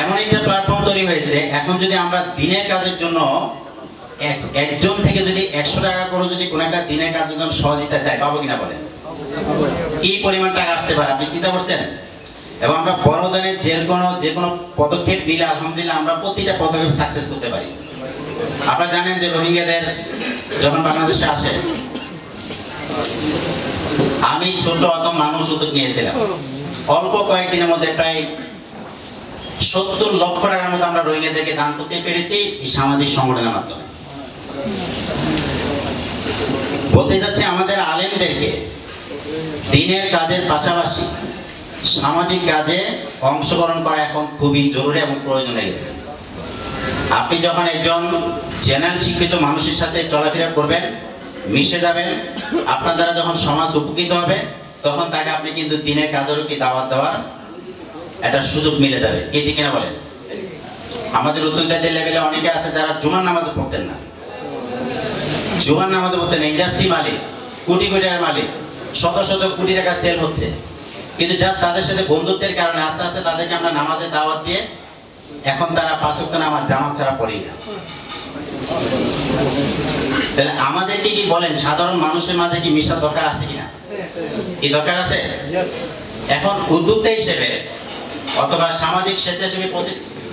Speaker 8: এমন একটা প্ল্যাটফর্ম তৈরি হয়েছে, এখন যদি আমরা দিনের কাজের জন্য একজন থেকে যদি 100 টাকা করে যদি কোনো একটা দিনের কাজের জন্য সহযোগিতা চাই, পাবো কিনা বলেন? কি পরিমাণ টাকা আসতে পারে আপনি চিন্তা করছেন? এবং আমরা বড় ধরনের যে কোনো পদক্ষেপ নিলে আলহামদুলিল্লাহ আমরা প্রতিটা পদক্ষেপ সাকসেস করতে পারি। আপনারা জানেন যে রোহিঙ্গাদের যখন বাংলাদেশে আসে, আমি ছোট অদম মানুষ উদ্যোগ নিয়েছিলাম। অল্প কয়েকদিনের মধ্যে প্রায় 70 লক্ষ টাকার মতো আমরা রোহিঙ্গাদেরকে দান করতে পেরেছি এই সামাজিক সংগঠনের মাধ্যমে। বলতে যাচ্ছে আমাদের আলেমদেরকে দিনের কাজের পাশাপাশি সামাজিক কাজে অংশগ্রহণ করা এখন খুবই জরুরি এবং প্রয়োজন হয়ে গেছে। আপনি যখন একজন জেনারেল শিক্ষিত মানুষের সাথে চলাফেরা করবেন, মিশে যাবেন, আপনার দ্বারা যখন সমাজ উপকৃত হবে, তখন তাকে আপনি কিন্তু দিনের কাজেরও কি দাওয়াত দেওয়ার একটা সুযোগ মিলে যাবে। কি ঠিক কিনা বলেন? আমাদের উদ্যোক্তাদের লেভেলে অনেকে আছে যারা জুমার নামাজও পড়তেন না, জুমার নামাজও পড়তেন না, ইন্ডাস্ট্রি মালিক, কোটি কোটি টাকার মালিক, শত শত কোটি টাকা সেল হচ্ছে, কিন্তু যা তাদের সাথে বন্ধুত্বের কারণে আস্তে আস্তে তাদেরকে আমরা নামাজের দাওয়াত দিয়ে এখন তারা 5 ওয়াক্ত নামাজ জামাত ছাড়া পড়েই না। তাহলে আমাদেরকে কি বলেন, সাধারণ মানুষের মাঝে কি মিশার দরকার আছে কিনা? কি দরকার আছে? এখন উদ্যোক্তা হিসেবে অথবা সামাজিক স্বেচ্ছাসেবী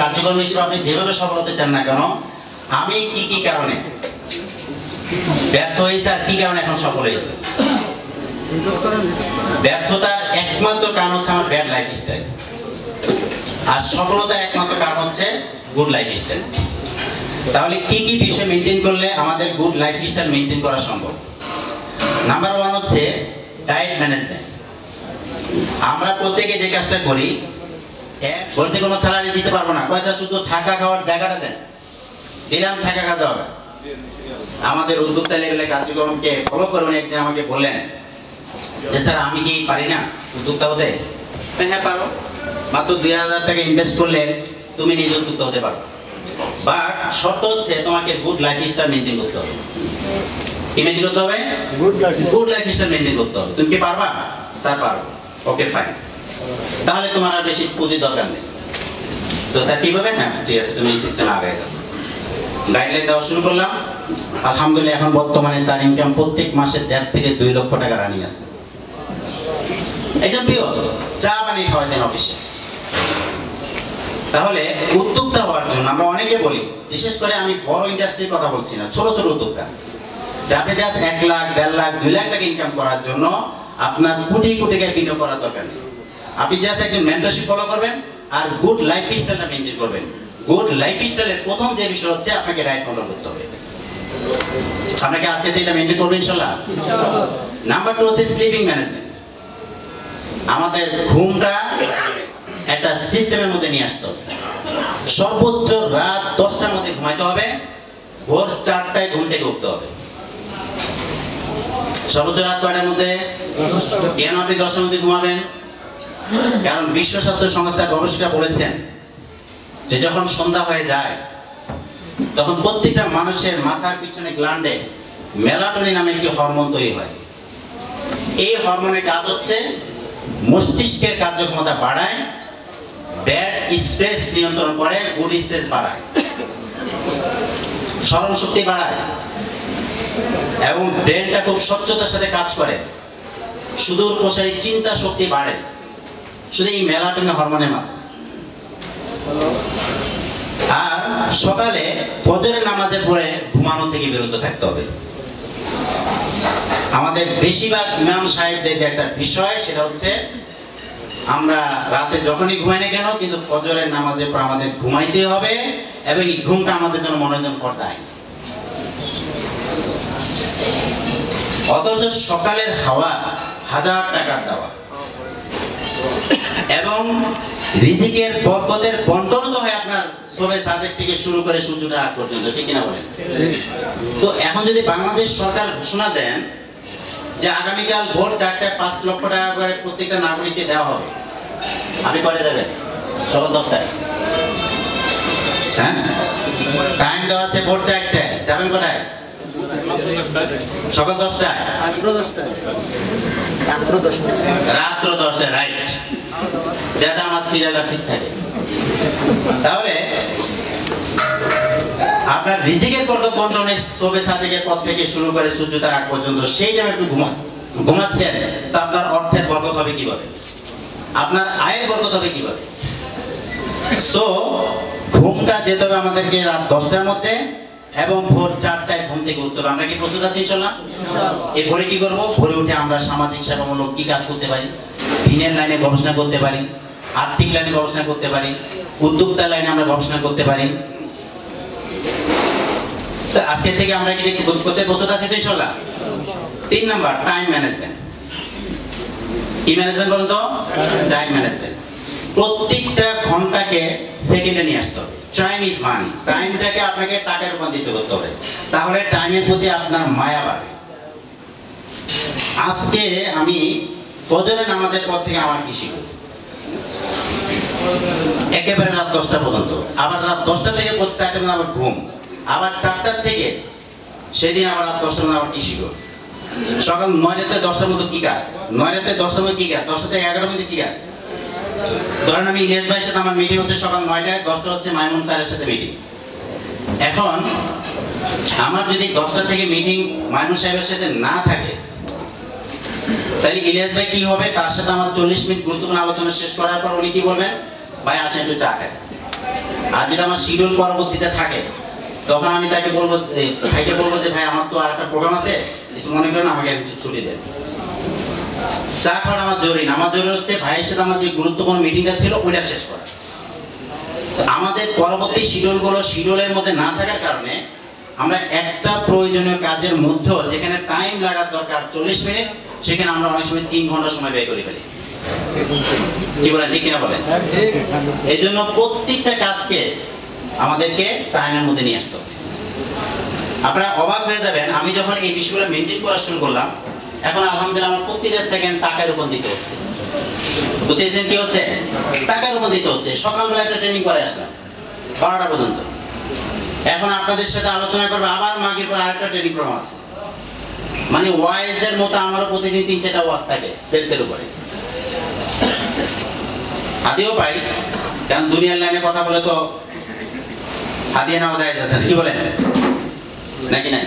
Speaker 8: কার্যক্রম হিসেবে আপনি যেভাবে সফল হতে চান না কেন, আমি কি কি কারণে ব্যর্থ হয়েছে আর কি কারণে এখন সফল হয়েছে? ব্যর্থতার একমাত্র কারণ হচ্ছে আমার ব্যাড লাইফস্টাইল, আর সফলতার একমাত্র কারণ হচ্ছে গুড লাইফস্টাইল। তাহলে কি কি বিষয় মেনটেন করলে আমাদের গুড লাইফস্টাইল মেনটেন করা সম্ভব? নাম্বার 1 হচ্ছে ডায়েট ম্যানেজমেন্ট। আমরা প্রত্যেকে যে কাজটা করি, বলছে কোনো স্যালারি দিতে পারবো না, পয়সা শুধু থাকা খাওয়ার জায়গাটা দেন, দিলাম থাকা কাজ হবে। আমাদের উদ্যোক্তা লেভেলের কার্যক্রমকে ফলো করে উনি একদিন আমাকে বললেন যে স্যার আমি কি পারি না উদ্যোক্তা হতে? হ্যাঁ পারো, মাত্র 2000 টাকা ইনভেস্ট করলে তুমি নিজে উদ্যোক্তা হতে পারো, বাট শর্ত হচ্ছে তোমাকে গুড লাইফস্টাইল মেনটেন করতে হবে। কি মেনটেন করতে হবে? গুড লাইফস্টাইল মেনটেন করতে হবে। তুমি কি পারবা? স্যার পারো। ওকে ফাইন, তাহলে তোমার আর বেশি পুঁজির দরকার নেই। তো স্যার কিভাবে? হ্যাঁ ঠিক আছে, তুমি এই সিস্টেমে আগে যাও। গাইডলাইন দেওয়া শুরু করলাম। আলহামদুলিল্লাহ এখন বর্তমানে তার ইনকাম প্রত্যেক মাসে 1.5 থেকে 2 লক্ষ টাকা রানিং আছে। একদম প্রিয়, চা বানিয়ে খাওয়াই দেন অফিসে। তাহলে উদ্যোক্তা হওয়ার জন্য আমরা অনেকে বলি, বিশেষ করে আমি বড় ইন্ডাস্ট্রির কথা বলছি না, ছোট ছোট উদ্যোক্তা, যাতে জাস্ট 1 লাখ 1.5 লাখ 2 লাখ টাকা ইনকাম করার জন্য আপনার কোটি কোটি টাকা বিনিয়োগ করার দরকার নেই। আপনি জাস্ট একজন মেন্টরশিপ ফলো করবেন আর গুড লাইফস্টাইলটা মেনটেন করবেন। গুড লাইফস্টাইলের প্রথম যে বিষয় হচ্ছে আপনাকে ডায়েট কন্ট্রোল করতে হবে। আপনাকে আজকে এটা মেনটেন করবেন ইনশাআল্লাহ। নাম্বার 2 হচ্ছে স্লিপিং ম্যানেজমেন্ট। আমাদের ঘুমটা একটা সিস্টেমের মধ্যে নিয়ে আসতে হবে। সর্বোচ্চ রাত 10টার মধ্যে ঘুমাইতে হবে, ভোর 4টায় ঘুম থেকে উঠতে হবে। সর্বোচ্চ রাত কয়টার মধ্যে? কেন আপনি 10টার মধ্যে ঘুমাবেন? কারণ বিশ্ব স্বাস্থ্য সংস্থার গবেষকরা বলেছেন যে যখন সন্ধ্যা হয়ে যায় তখন প্রত্যেকটা মানুষের মাথার পিছনে গ্ল্যান্ডে মেলাটোনিন নামে একটি হরমোন তৈরি হয়। এই হরমোনের কাজ হচ্ছে মস্তিষ্কের কার্যক্ষমতা বাড়ায়, ব্যাড স্ট্রেস নিয়ন্ত্রণ করে, গুড স্ট্রেস বাড়ায়, স্মরণ শক্তি বাড়ায় এবং ব্রেনটা খুব স্বচ্ছতার সাথে কাজ করে, সুদূর প্রসারী চিন্তা শক্তি বাড়ে শুধু এই মেলাটোনিন হরমোনের মাধ্যমে। আর সকালে ফজরের নামাজের পরে ঘুমানো থেকে বিরত থাকতে হবে। আমাদের বেশিরভাগ ইমাম সাহেবদের যে একটা বিষয় সেটা হচ্ছে আমরা রাতে যখনই ঘুমাই না কেন কিন্তু ফজরের নামাজের পর আমাদের ঘুমাইতে হবে এবং এই ঘুমটা আমাদের জন্য মনোরঞ্জন ফরজ আইন। অথচ সকালের হাওয়া 1000 টাকার দেওয়া এবং রিজিকের বরকতের বন্টন তো হয় আপনার সবে সাদেক থেকে শুরু করে সূর্যটা আগ পর্যন্ত, ঠিক কিনা বলেন? তো এখন যদি বাংলাদেশ সরকার ঘোষণা দেন যে আগামীকাল ভোর 4টায় 5 লক্ষ টাকা করে প্রত্যেকটা নাগরিককে দেওয়া হবে, আপনি কয়টা যাবেন? সকাল 10টায়। হ্যাঁ, টাইম দেওয়া আছে ভোর 4টায়, যাবেন কোথায়? সকাল 10টায়, রাত্র 10টায়, রাইট, যাতে আমার সিরিয়ালটা ঠিক থাকে। তাহলে আপনার রিজিকের বরকত বন্টনের সবে সাদেকের পর থেকে শুরু করে সূর্যোদয়ের আগ পর্যন্ত সেই টাইমে একটু ঘুমাচ্ছেন, তা আপনার অর্থের বরকত হবে কিভাবে? আপনার আয়ের বরকত হবে কিভাবে? সো ঘুমটা যেতে হবে আমাদেরকে রাত 10টার মধ্যে এবং ভোর 4টায় ঘুম থেকে উঠতে হবে। আমরা কি প্রস্তুত আছি ইনশাআল্লাহ? এই ভোরে কি করব? ভোরে উঠে আমরা সামাজিক সেবামূলক কি কাজ করতে পারি? দিনের লাইনে গবেষণা করতে পারি, আর্থিক লাইনে গবেষণা করতে পারি, উদ্যোক্তা লাইনে আমরা গবেষণা করতে পারি। তো আজকে থেকে আমরা কি করতে প্রস্তুত আছি তো ইনশাআল্লাহ? 3 নাম্বার টাইম ম্যানেজমেন্ট। কি ম্যানেজমেন্ট বলুন তো? Time management. প্রত্যেকটা ঘন্টাকে সেকেন্ডে নিয়ে আসতে হবে। Time is money. টাইমটাকে আপনাকে টাকায় রূপান্তরিত করতে হবে, তাহলে টাইমের প্রতি আপনার মায়া বাড়বে। আজকে আমি ফজরের নামাজের পর থেকে আমার কি শিখব? একেবারে রাত 10টা পর্যন্ত, আবার রাত 10টা থেকে 4টা পর্যন্ত আবার ঘুম, আবার 4টা থেকে সেদিন আবার রাত 10টা পর্যন্ত আবার কি শিখব? সকাল 9টা থেকে 10টার মধ্যে কি কাজ? 9টা থেকে 10টার মধ্যে কি কাজ? 10টা থেকে 11টার মধ্যে কি কাজ? ধরেন আমি ইলিয়াস ভাইয়ের সাথে আমার মিটিং হচ্ছে সকাল 9টায়, 10টা হচ্ছে মাইমুন স্যারের সাথে মিটিং। এখন আমার যদি 10টা থেকে মিটিং মাইমুন সাহেবের সাথে না থাকে, তাহলে ইলিয়াস ভাই কি হবে? তার সাথে আমার 40 মিনিট গুরুত্বপূর্ণ আলোচনা শেষ করার পর উনি কি বলবেন? ভাই আসেন একটু চা খাই। আর যদি আমার শিডিউল পরবর্তীতে থাকে তখন আমি তাকে বলবো যে ভাই আমার তো আর একটা প্রোগ্রাম আছে, কিছু মনে করেন আমাকে একটু ছুটি দেন। চা খাওয়া আমার জরুরি না, আমার জরুরি হচ্ছে ভাইয়ের সাথে আমার যে গুরুত্বপূর্ণ মিটিংটা ছিল ওইটা শেষ করা। তো আমাদের পরবর্তী শিডিউলের মধ্যে না থাকার কারণে আমরা একটা প্রয়োজনীয় কাজের মধ্যে যেখানে টাইম লাগার দরকার 40 মিনিট, সেখানে আমরা অনেক সময় 3 ঘন্টা সময় ব্যয় করে ফেলি। কি বলেন, ঠিক কিনা বলেন? এই জন্য প্রত্যেকটা কাজকে আমাদেরকে টাইমের মধ্যে নিয়ে আসতে হবে। আপনারা অবাক হয়ে যাবেন, আমি যখন এই বিষয়গুলো মেনটেন করা শুরু করলাম, এখন আলহামদুলিল্লাহ আমার প্রতিটা সেকেন্ড টাকার উপর দিতে হচ্ছে। বুঝতেছেন কি হচ্ছে? টাকার উপর দিতে হচ্ছে। সকালবেলা একটা ট্রেনিং করে আসলাম 12টা পর্যন্ত। এখন আপনাদের সাথে আলোচনা করবো আবার মাগের পর আরেকটা ট্রেনিং প্রোগ্রাম আছে। মানে ওয়াইজদের মতো আমারও প্রতিদিন 3-4টা ওয়াজ থাকে সেলসের উপরে। হাতিও পাই, কারণ দুনিয়ার লাইনে কথা বলে তো হাতিয়ে নেওয়া যায় যাচ্ছে না। কি বলেন নাকি নাই?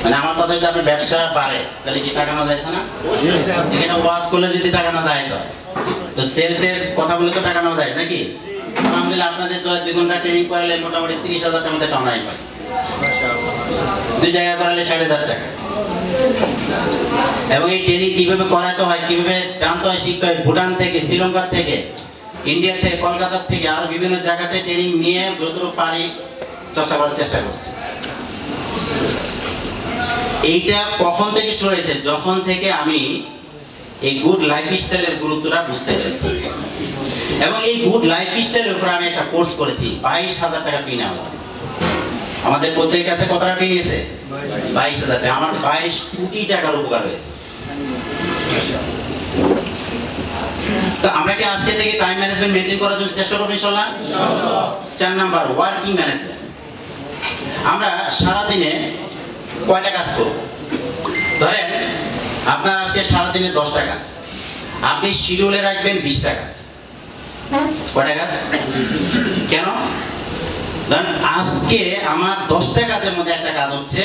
Speaker 8: মানে আমার কথা যদি আপনার ব্যবসা বাড়ে তাহলে কি টাকা না যাচ্ছে না? এখানে ওয়াজ করলে যদি টাকা না যায় তো সেলসের কথা বলে তো টাকা নেওয়া যায় নাকি? আলহামদুলিল্লাহ আপনাদের 2 ঘন্টা ট্রেনিং করালে মোটামুটি 30,000 টাকার মধ্যে টাকা পাই। 2 জায়গা করালে 60,000 টাকা। এবং এই ট্রেনিং কিভাবে করাতে হয়, কিভাবে জানতে হয়, শিখতে হয়, ভুটান থেকে, শ্রীলঙ্কা থেকে, ইন্ডিয়া থেকে, কলকাতা থেকে আরো বিভিন্ন জায়গাতে ট্রেনিং নিয়ে যতটুকু পারি চর্চা করার চেষ্টা করছি। এইটা কখন থেকে শুরু হয়েছে? যখন থেকে আমি এই গুড লাইফস্টাইলের গুরুত্বটা বুঝতে পেরেছি। এবং এই গুড লাইফস্টাইলের উপর আমি একটা কোর্স করেছি, 22,000 টাকা ফি নেওয়া হয়েছে। আমাদের প্রত্যেকের কাছে কত টাকা ফি নিয়েছে? 22,000 টাকা। আমার 22 কোটি টাকার উপকার হয়েছে। তো আমরা কি আজকে থেকে টাইম ম্যানেজমেন্ট মেনটেন করার জন্য চেষ্টা করব ইনশাআল্লাহ? 4 নাম্বার ওয়ার্কিং ম্যানেজমেন্ট। আমরা সারাদিনে কয়টা কাজ করব? ধরেন আপনার আজকে সারাদিনে 10টা কাজ, আপনি শিডিউলে রাখবেন 20টা কাজ। কয়টা কাজ? কেন? ধরেন আজকে আমার 10টা কাজের মধ্যে একটা কাজ হচ্ছে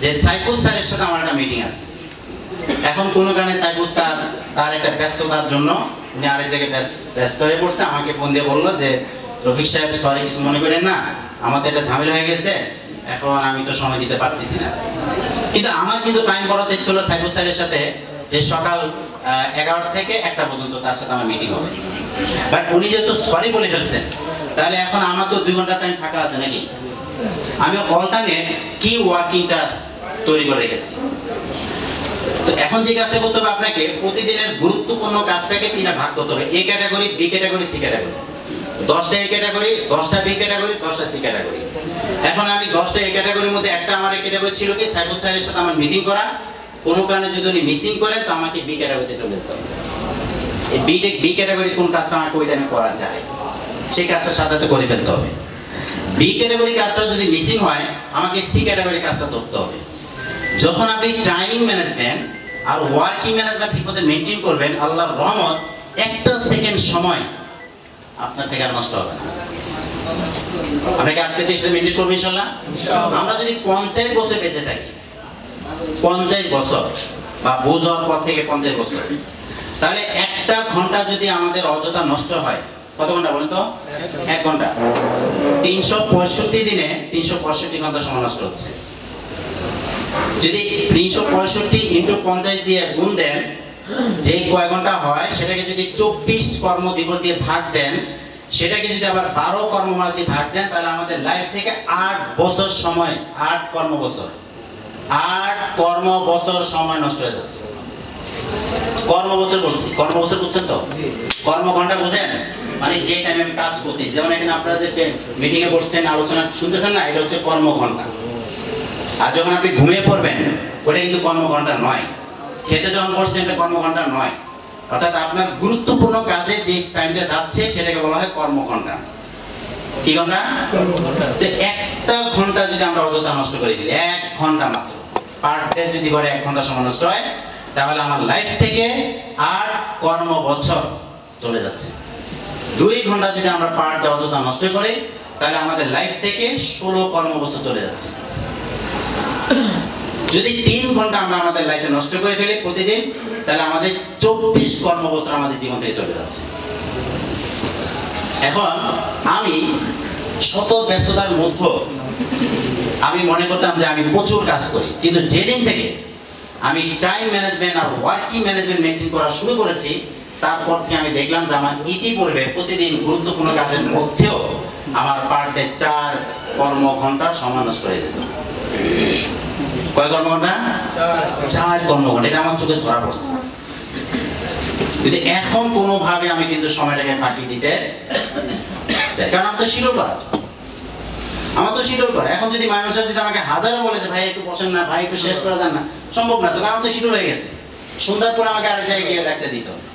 Speaker 8: যে সাইফুল স্যারের সাথে আমার একটা মিটিং আছে। এখন কোনো কারণে সাইফুল স্যার তার একটা ব্যস্ততার জন্য উনি আরেক জায়গায় ব্যস্ত হয়ে পড়ছে, আমাকে ফোন দিয়ে বললো যে রফিক সাহেব সরি, কিছু মনে করেন না, আমাদের একটা ঝামেলা হয়ে গেছে, এখন আমি তো সময় দিতে পারতেছি না। কিন্তু আমার কিন্তু টাইম বরাদ্দ ছিল সাইফুল স্যারের সাথে যে সকাল 11টা থেকে 1টা পর্যন্ত তার সাথে আমার মিটিং হবে। বাট উনি যেহেতু সরি বলে ফেলছেন, তাহলে এখন আমার তো 2 ঘন্টা টাইম ফাঁকা আছে নাকি? আমি অল্টারনেট কি ওয়ার্কিংটা তৈরি করে রেখেছি। তো এখন যে কাজটা করতে হবে, আপনাকে প্রতিদিনের গুরুত্বপূর্ণ কাজটাকে 3 ভাগ করতে হবে। A category, B category, C category. 10টা এ ক্যাটাগরি, 10টা বি ক্যাটাগরি, 10টা সি ক্যাটাগরি। এখন আমি 10টা এ ক্যাটাগরির মধ্যে একটা আমার এ ক্যাটাগরি ছিল কি সাইফুল স্যারের সাথে আমার মিটিং করা। কোনো কারণে যদি উনি মিসিং করেন তো আমাকে বি ক্যাটাগরিতে চলে যেতে হবে। এই বি ক্যাটাগরি কোন কাজটা আমাকে ওই টাইমে করা যায় সেই কাজটা সাথে করে ফেলতে হবে। বি ক্যাটাগরি কাজটা যদি মিসিং হয় আমাকে সি ক্যাটাগরি কাজটা ধরতে হবে। যখন আপনি time management are working management ঠিকমতো মেনটেন করবেন, আল্লাহর রহমত 1টা সেকেন্ড সময় আপনার থেকে আর নষ্ট হবে না। আমরা কি আজকে থেকে মেনটেন করবো ইনশাআল্লাহ? আমরা যদি 50 বছর বেঁচে থাকি, 50 বছর বা বুঝ হওয়ার পর থেকে 50 বছর, তাহলে 1টা ঘন্টা যদি আমাদের অযথা নষ্ট হয়, কত ঘন্টা বলেন তো? 1 ঘন্টা। 365 দিনে 365 ঘন্টা সময় নষ্ট হচ্ছে। যদি 365 ইন্টু 50 দিয়ে গুণ দেন, যে কয় ঘন্টা হয় সেটাকে যদি 24 কর্মদিবস দিয়ে ভাগ দেন, সেটাকে যদি আবার 12 কর্মমাস দিয়ে ভাগ দেন, তাহলে আমাদের লাইফ থেকে 8 বছর সময়, 8 কর্মবছর, 8 কর্মবছর সময় নষ্ট হয়ে যাচ্ছে। কর্মবছর বলছি, কর্মবছর বুঝছেন তো? কর্মঘন্টা বুঝেন? মানে যে টাইমে আমি কাজ করতেছি, যেমন এখানে আপনারা যে মিটিং এ বসছেন, আলোচনা শুনতেছেন না, এটা হচ্ছে কর্মঘন্টা। আর যখন আপনি ঘুমিয়ে পড়বেন ওটা কিন্তু কর্মঘন্টা নয়। খেতে যখন বসছেন এটা কর্মঘন্টা নয়। অর্থাৎ আপনার গুরুত্বপূর্ণ কাজে যে টাইমটা যাচ্ছে সেটাকে বলা হয় কর্মঘন্টা। কি ঘন্টা? 1টা ঘন্টা যদি আমরা অযথা নষ্ট করে দিই, 1 ঘন্টা মাত্র পার ডে যদি করে 1 ঘন্টা সময় নষ্ট হয়, তাহলে আমার লাইফ থেকে 8 কর্মবছর চলে যাচ্ছে। 2 ঘন্টা যদি আমরা পার ডে অযথা নষ্ট করি, তাহলে আমাদের লাইফ থেকে 16 কর্মবছর চলে যাচ্ছে। যদি 3 ঘন্টা আমরা আমাদের লাইফে নষ্ট করে ফেলি প্রতিদিন, তাহলে আমাদের 24 কর্মবছর আমাদের জীবন থেকে চলে যাচ্ছে। এখন আমি শত ব্যস্ততার মধ্যে আমি মনে করতাম যে আমি প্রচুর কাজ করি, কিন্তু যেদিন থেকে আমি time management are working management maintain করা শুরু করেছি, তারপর থেকে আমি দেখলাম যে আমার ইতিপূর্বে প্রতিদিন গুরুত্বপূর্ণ কাজের মধ্যেও আমার পার ডে 4 কর্মঘণ্টা সময় নষ্ট হয়ে যেত। কয় কর্মঘণ্টা? 4 কর্মঘণ্টা। এটা আমার চোখে ধরা পড়ছে। কিন্তু এখন কোনোভাবে আমি কিন্তু সময়টাকে ফাঁকি দিতে চাই, কারণ আমার তো শিডিউল করা, এখন যদি মাইনুল সাহেব যদি আমাকে হাজারো বলে যে ভাই একটু বসেন না, ভাই একটু শেষ করে দেন না, সম্ভব না তো, কারণ তো শিডিউল হয়ে গেছে। সন্ধ্যার পরে আমাকে আরেক জায়গায় গিয়ে লেকচার দিতে হবে।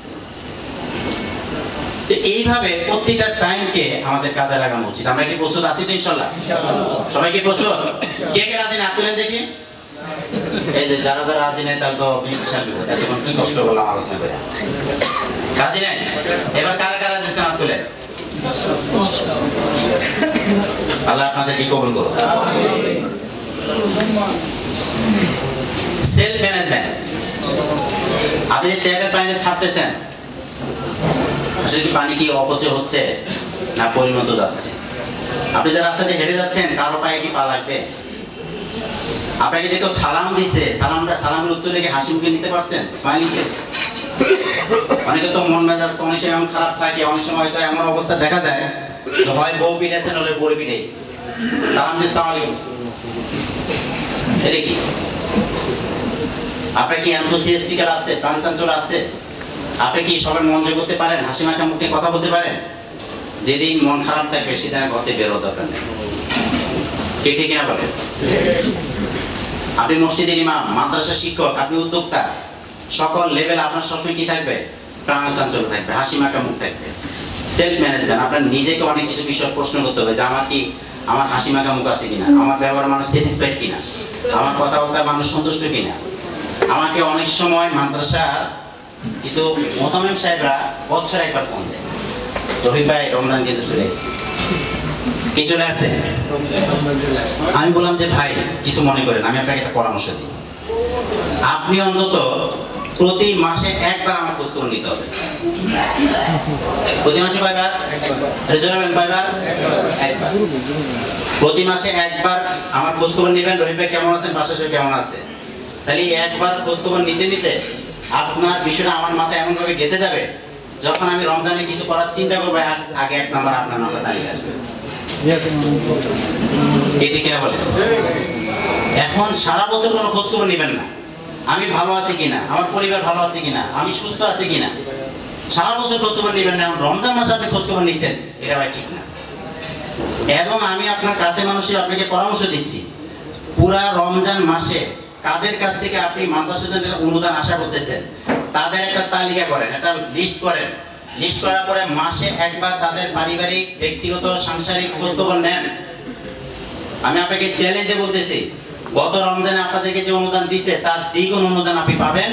Speaker 8: তো এইভাবে প্রত্যেকটা টাইমকে আমাদের কাজে লাগানো উচিত। আমরা কি প্রস্তুত আছি তো ইনশাআল্লাহ? সবাই কি প্রস্তুত? কে কে রাজি না তুলেন দেখি। এই যে যারা যারা রাজি নেই তার তো বিশাল বিপদ। এতক্ষণ কি কষ্ট করলাম আলোচনা করে। রাজি নেই? এবার কারা কারা রাজি না তুলে? আল্লাহ আপনাদের কি কবুল করুন। Self management. আপনি যে ট্যাপের পানিতে ছাড়তেছেন, আসলে কি পানি কি অপচয় হচ্ছে না পরিণত যাচ্ছে? আপনি যে রাস্তা দিয়ে হেঁটে যাচ্ছেন, কারো পায়ে কি পা লাগবে? আপনাকে যে কেউ সালাম দিচ্ছে, সালামের উত্তরে কি হাসি মুখে নিতে পারছেন? Smiling face. অনেকে তো মন মেজাজ অনেক সময় এমন খারাপ থাকে, অনেক সময় হয়তো এমন অবস্থা দেখা যায় হয় বউ পিটাইছে নলে বউ পিটাইছে, সালাম দিয়ে সালাম আলাইকুম, এটা কি? আপনার কি এনথুসিয়াস্টিক্যাল আছে, প্রাণচাঞ্চল আছে? আপনি কি সবার মন জয় করতে পারেন? হাসি মাখা মুখে কথা বলতে পারেন? যেদিন মন খারাপ থাকবে সেদিন ঘরে বেরো দরকার নেই। কে ঠিক কিনা বলেন? আপনি মসজিদের ইমাম, মাদ্রাসা শিক্ষক, আপনি উদ্যোক্তা, সকল লেভেল আপনার সবসময় কি থাকবে? প্রাণচাঞ্চল থাকবে, হাসি মাখা মুখ থাকবে। Self management. আপনার নিজেকে অনেক কিছু বিষয় প্রশ্ন করতে হবে যে আমার হাসি মাখা মুখ আছে কিনা, আমার ব্যবহার মানুষ স্যাটিসফাইড কিনা, আমার কথাবার্তা মানুষ সন্তুষ্ট কিনা। আমাকে অনেক সময় মাদ্রাসার কিছু মোতামেম সাহেবরা বছরে একবার ফোন দেয়, রহিম ভাই রমজান কিন্তু চলে আসছে, কি চলে আসছে? আমি বললাম যে ভাই কিছু মনে করেন, আমি আপনাকে একটা পরামর্শ দিই, আপনি অন্তত প্রতি মাসে একবার আমার খোঁজ খবর নিতে হবে। প্রতি মাসে কয়বার? কয়বার? একবার। প্রতি মাসে একবার আমার খোঁজ খবর নেবেন, রহিম ভাই কেমন আছেন, বাসা সে কেমন আছে। তাহলে একবার খোঁজ খবর নিতে নিতে আপনার বিষয়টা আমার মাথায় এমন ভাবে গেঁথে যাবে, যখন আমি রমজানে কিছু করার চিন্তা করবো আগে 1 নাম্বার আপনার নাম্বার দাঁড়িয়ে আসবে। এটি কিনা বলে? এখন সারা বছর কোনো খোঁজ খবর নেবেন না, আমি ভালো আছি কিনা, আমার পরিবার ভালো আছে কিনা, আমি সুস্থ আছি কিনা, সারা বছর খোঁজ খবর নেবেন না। রমজান মাসে আপনি খোঁজ খবর নিচ্ছেন, এটা ভাই ঠিক না। এবং আমি আপনার কাছে মানুষের আপনাকে পরামর্শ দিচ্ছি, পুরা রমজান মাসে কাদের কাছ থেকে আপনি মাদ্রাসার জন্য অনুদান আশা করতেছেন তাদের একটা তালিকা করেন, একটা লিস্ট করেন। লিস্ট করার পরে মাসে একবার তাদের পারিবারিক, ব্যক্তিগত, সাংসারিক খোঁজখবর নেন। আমি আপনাকে চ্যালেঞ্জে বলতেছি, গত রমজানে আপনাদেরকে যে অনুদান দিচ্ছে তার দ্বিগুণ অনুদান আপনি পাবেন।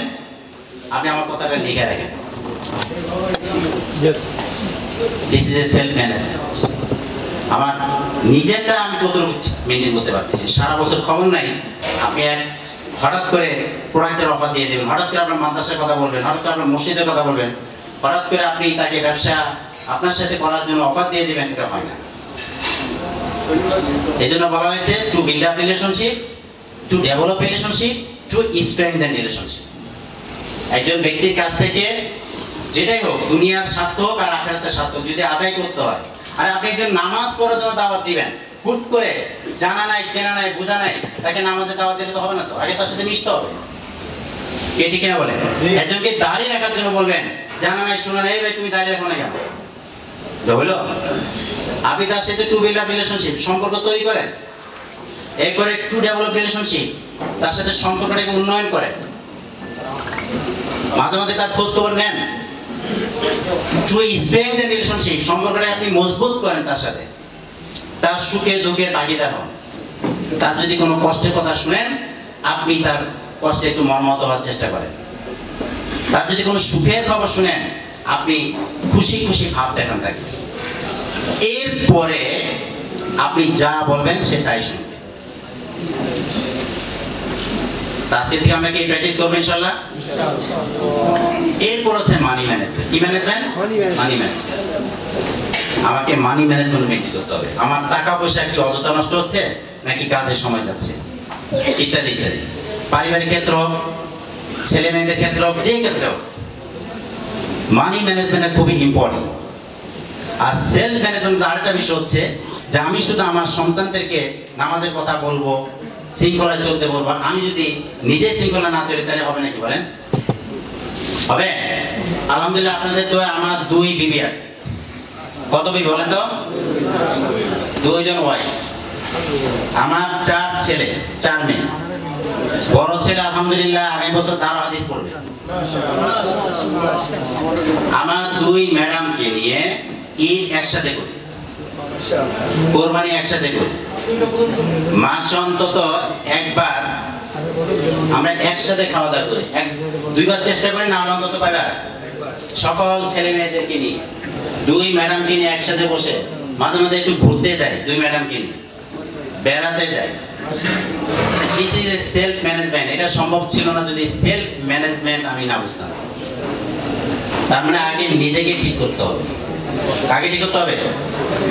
Speaker 8: আপনি আমার কথাটা লিখে রাখেন। This is a self management. আমার নিজেরটা আমি কতটুকু মেনটেন করতে পারতেছি। সারা বছর খবর নাই, আপনি হঠাৎ করে প্রোডাক্টের অফার দিয়ে দেবেন, হঠাৎ করে আপনার মাদ্রাসার কথা বলবেন, হঠাৎ করে আপনার মসজিদের কথা বলবেন, হঠাৎ করে আপনি তাকে ব্যবসা আপনার সাথে করার জন্য অফার দিয়ে দেবেন, এটা হয় না। এই জন্য বলা হয়েছে to build up relationship, to develop relationship, to strengthen relationship. একজন ব্যক্তির কাছ থেকে যেটাই হোক, দুনিয়ার স্বার্থ হোক আর আখিরাতের স্বার্থ যদি আদায় করতে হয়, আর আপনি একজন নামাজ পড়ার জন্য দাওয়াত দিবেন, হুট করে জানা নাই, চেনা নাই, বোঝা নাই, তাকে নামাজে দাওয়াত দিলে তো হবে না, তো আগে তার সাথে মিশতে হবে। কে ঠিক কিনা বলে? একজনকে দাঁড়িয়ে রাখার জন্য বলবেন, জানা নাই, শোনা নাই, ভাই তুমি দাঁড়িয়ে রাখো না কেন? হলো আপনি তার সাথে টু বিল্ড আপ রিলেশনশিপ, সম্পর্ক তৈরি করেন। এরপরে টু ডেভেলপ রিলেশনশিপ, তার সাথে সম্পর্কটাকে উন্নয়ন করেন, মাঝে মাঝে তার খোঁজ খবর নেন। টু স্ট্রেংথেন রিলেশনশিপ, সম্পর্কটাকে আপনি মজবুত করেন, তার সাথে তার সুখে দুঃখে ভাগিদার হন। তার যদি কোনো কষ্টের কথা শুনেন, আপনি তার কষ্টে একটু মর্মাহত হওয়ার চেষ্টা করেন। তার যদি কোনো সুখের খবর শুনেন, আপনি খুশি খুশি ভাব দেখান তাকে। এরপরে আপনি যা বলবেন সেটাই শুনবেন। আজকে থেকে আমরা কি প্র্যাকটিস করবো ইনশাআল্লাহ? এরপর হচ্ছে মানি ম্যানেজমেন্ট। কি ম্যানেজমেন্ট? Money management. আমাকে মানি ম্যানেজমেন্ট মেনটেন করতে হবে। আমার টাকা পয়সা কি অযথা নষ্ট হচ্ছে নাকি কাজের সময় যাচ্ছে, ইত্যাদি ইত্যাদি। পারিবারিক ক্ষেত্র হোক, ছেলে মেয়েদের ক্ষেত্র হোক, যে ক্ষেত্রে হোক, মানি ম্যানেজমেন্ট খুবই ইম্পর্টেন্ট। আর সেলফ ম্যানেজমেন্ট আরেকটা বিষয় হচ্ছে যে আমি শুধু আমার সন্তানদেরকে নামাজের কথা বলবো, শৃঙ্খলায় চলতে বলবো, আমি যদি নিজে শৃঙ্খলা না চলি তাহলে হবে নাকি বলেন? হবে? আলহামদুলিল্লাহ আপনাদের দোয়া আমার 2 বিবি আছে। কত বিবি বলেন তো? 2 জন ওয়াইফ। আমার 4 ছেলে 4 মেয়ে। বড় ছেলে আলহামদুলিল্লাহ আগামী বছর 12 হাদিস পড়বে। আমার 2 ম্যাডামকে নিয়ে ঈদ একসাথে করি, কোরবানি একসাথে করি, মাসে অন্তত একবার আমরা একসাথে খাওয়া দাওয়া করি, 2বার চেষ্টা করি, না হলে অন্তত কয়বার? সকল ছেলে মেয়েদেরকে নিয়ে 2 ম্যাডামকে নিয়ে একসাথে বসে মাঝে মাঝে একটু ঘুরতে যাই, 2 ম্যাডামকে নিয়ে বেড়াতে যাই। This is a self management. এটা সম্ভব ছিল না যদি সেলফ ম্যানেজমেন্ট আমি না বুঝতাম। তার মানে আগে নিজেকে ঠিক করতে হবে। আগে ঠিক করতে হবে,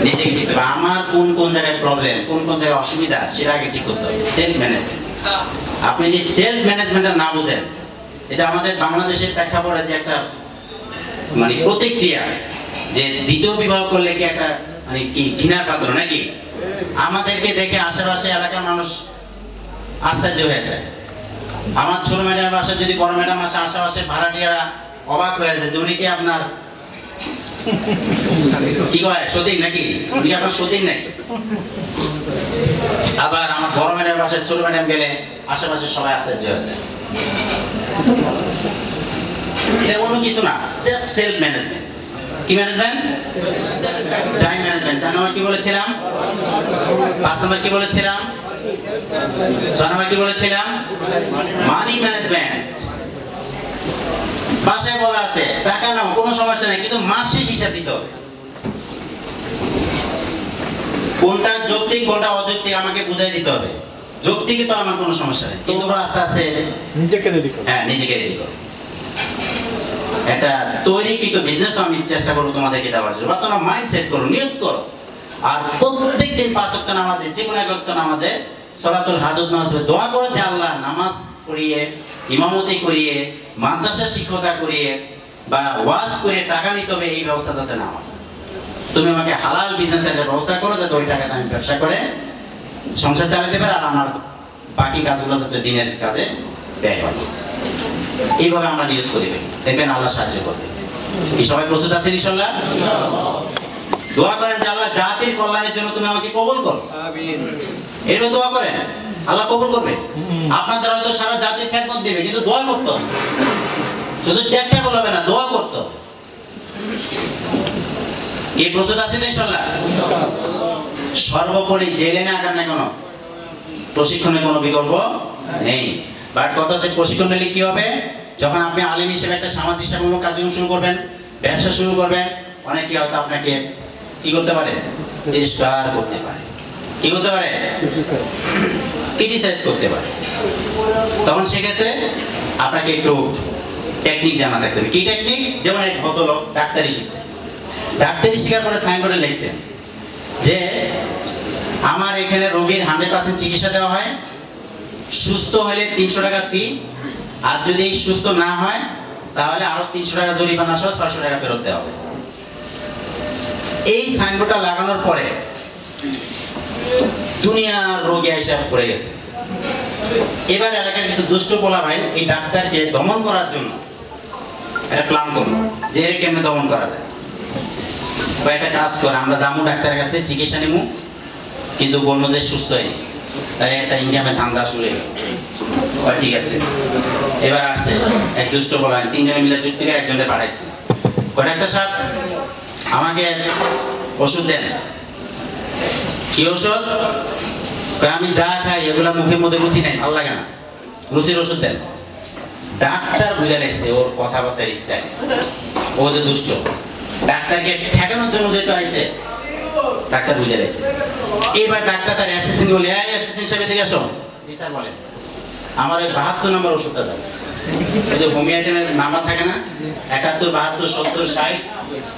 Speaker 8: নিজেকে ঠিক করতে হবে। আমার কোন কোন জায়গায় প্রবলেম, কোন কোন জায়গায় অসুবিধা, সেটা আগে ঠিক করতে হবে। Self management. আপনি যে সেলফ ম্যানেজমেন্টটা না বুঝেন, এটা আমাদের বাংলাদেশের প্রেক্ষাপটে যে একটা মানে প্রতিক্রিয়া, যে দ্বিতীয় বিবাহ করলে কি একটা মানে কি ঘৃণার পাত্র নাকি? আমাদেরকে দেখে আশেপাশে এলাকার মানুষ আশ্চর্য হয়ে যায়। আমার ছোট ম্যাডামের বাসায় যদি বড় ম্যাডাম আসে, আশেপাশে ভাড়াটিয়ারা অবাক হয়ে যায় যে উনি কি আপনার কি কয় সতীন নাকি, উনি আপনার সতীন নাকি? আবার আমার বড় ম্যাডামের বাসায় ছোট ম্যাডাম গেলে আশেপাশে সবাই আশ্চর্য হয়ে যায়। এটা অন্য কিছু না, জাস্ট সেলফ ম্যানেজমেন্ট। কি ম্যানেজমেন্ট? Time management. 4 নম্বর কি বলেছিলাম? 5 নম্বর কি বলেছিলাম? 6 নম্বর কি বলেছিলাম? Money management. বাসায় বলা আছে টাকা নাও, কোনো সমস্যা নেই, কিন্তু মাস শেষ হিসাব দিতে হবে। কোনটা যৌক্তিক কোনটা অযৌক্তিক আমাকে বুঝাই দিতে হবে। যৌক্তিক তো আমার কোনো সমস্যা নেই, কিন্তু আস্তে আস্তে নিজেকে রেডি করো। হ্যাঁ, নিজেকে রেডি করো। একটা তৈরিকৃত বিজনেস আমি চেষ্টা করবো তোমাদেরকে দেওয়ার জন্য। বা তোমরা মাইন্ড সেট করো, নিয়ত করো। আর প্রত্যেক দিন 5 ওয়াক্ত নামাজে, যে কোনো 1 ওয়াক্ত নামাজে সলাতুল হাজত নামাজ পড়ে দোয়া করো যে আল্লাহ নামাজ পড়িয়ে, ইমামতি করিয়ে, মাদ্রাসা শিক্ষকতা করিয়ে বা ওয়াজ করে টাকা নিতে হবে, এই ব্যবস্থাটাতে না হয়। তুমি আমাকে হালাল বিজনেসের ব্যবস্থা করো যাতে ওই টাকাটা আমি ব্যবসা করে সংসার চালাতে পারি, আর আমার বাকি কাজগুলো যাতে দিনের কাজে ব্যয় হয়। এইভাবে আমরা নিয়ত করি, দেখবেন আল্লাহ সাহায্য করবে। কি সবাই প্রস্তুত আছেন ইনশাআল্লাহ? দোয়া করেন যে আল্লাহ জাতির কল্যাণের জন্য তুমি আমাকে কবুল করো। আমিন। এরকম দোয়া করেন, আল্লাহ কবুল করবে। আপনাদের হয়তো সারা জাতির খেদমত দেবে, কিন্তু দোয়া করতে হবে। শুধু চেষ্টা করলে হবে না, দোয়া করতে হবে। এই প্রস্তুত আছেন ইনশাআল্লাহ? সর্বোপরি জেনে না কেন কোনো প্রশিক্ষণের কোনো বিকল্প নেই। বাট কথা হচ্ছে প্রশিক্ষণ নিলে কি হবে, যখন আপনি আলেম হিসেবে একটা সামাজিক সেবামূলক কার্যক্রম শুরু করবেন, ব্যবসা শুরু করবেন, অনেকে হয়তো আপনাকে কি করতে পারে, তিরস্কার করতে পারে। কি করতে পারে? ক্রিটিসাইজ করতে পারে। তখন সেক্ষেত্রে আপনাকে একটু টেকনিক জানা থাকতে হবে। কি টেকনিক? যেমন এক ভদ্রলোক ডাক্তারি শিখছে, ডাক্তারি শেখার পরে সাইনবোর্ডে লিখছেন যে আমার এখানে রোগীর 100% চিকিৎসা দেওয়া হয়, সুস্থ হলে 300 টাকা ফি, আর যদি সুস্থ না হয় তাহলে আরো 300 টাকা জরিমানা সহ 600 টাকা ফেরত দেওয়া হবে। এই সাইনবোর্ডটা লাগানোর পরে দুনিয়ার রোগী হিসাব করে গেছে। এবার এলাকার কিছু দুষ্ট পোলা ভাই এই ডাক্তারকে দমন করার জন্য একটা প্ল্যান করলো যে এর কেমনে দমন করা যায়। একটা কাজ করে, আমরা যাবো ডাক্তারের কাছে, চিকিৎসা নিবো, কিন্তু বলবো যে সুস্থ হয়নি, তাই একটা ইনকামের ধান্দা শুরু হয়ে গেল। ঠিক আছে, এবার আসছে এক দুষ্ট বলা, 3 জনে মিলে যুক্তি করে একজনে পাঠাইছে। ডাক্তার সাহেব আমাকে ওষুধ দেন। কি ওষুধ? আমি যা খাই এগুলা মুখের মধ্যে রুচি নাই, ভালো লাগে না, রুচির ওষুধ দেন। ডাক্তার বুঝে নিচ্ছে ওর কথাবার্তার স্টাইল, ও যে দুষ্ট। ডাক্তারকে ঠেকানোর জন্য যেহেতু আইছে, ডাক্তার বুঝে নিচ্ছে। এবার ডাক্তার তার অ্যাসিস্ট্যান্ট বলে, এই অ্যাসিস্ট্যান্ট সাহেব এদিকে আসো। জি স্যার বলেন। আমার এই 72 নম্বর ওষুধটা দাও। এই যে হোমিওপ্যাথির নাম্বার থাকে না, 71, 72, 70, 60,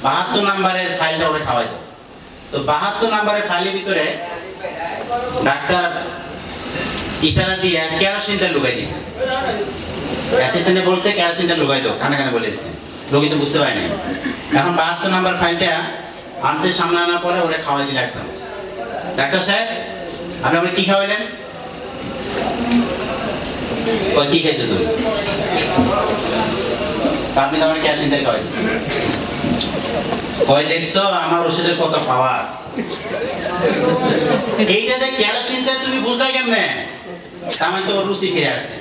Speaker 8: 72 নাম্বারের ফাইলটা ওরে খাওয়াই দাও। তো 72 নাম্বারের ফাইলের ভিতরে ডাক্তার ইশারা দিয়ে কেরোসিন তেল ঢুকাই দিয়েছে। অ্যাসিস্ট্যান্টে বলছে কেরোসিন তেল ঢুকাই দাও, কানে কানে বলেছে। রোগী তো বুঝতে পারেনি। এখন 72 নাম্বার ফাইলটা আনসের সামনে আনার পরে ওরা খাওয়াই দিল 1 চামচ। ডাক্তার সাহেব আপনি আমার কি খাওয়াইলেন? কি খাইছো তুমি? আপনি তো আমার ক্যাশিন তেল খাওয়াইছেন। কয় দেখছো আমার ওষুধের কত পাওয়ার। এইটা যে কেরোসিন তেল তুমি বুঝলে কেমনে? আমার তো রুচি ফিরে আসছে।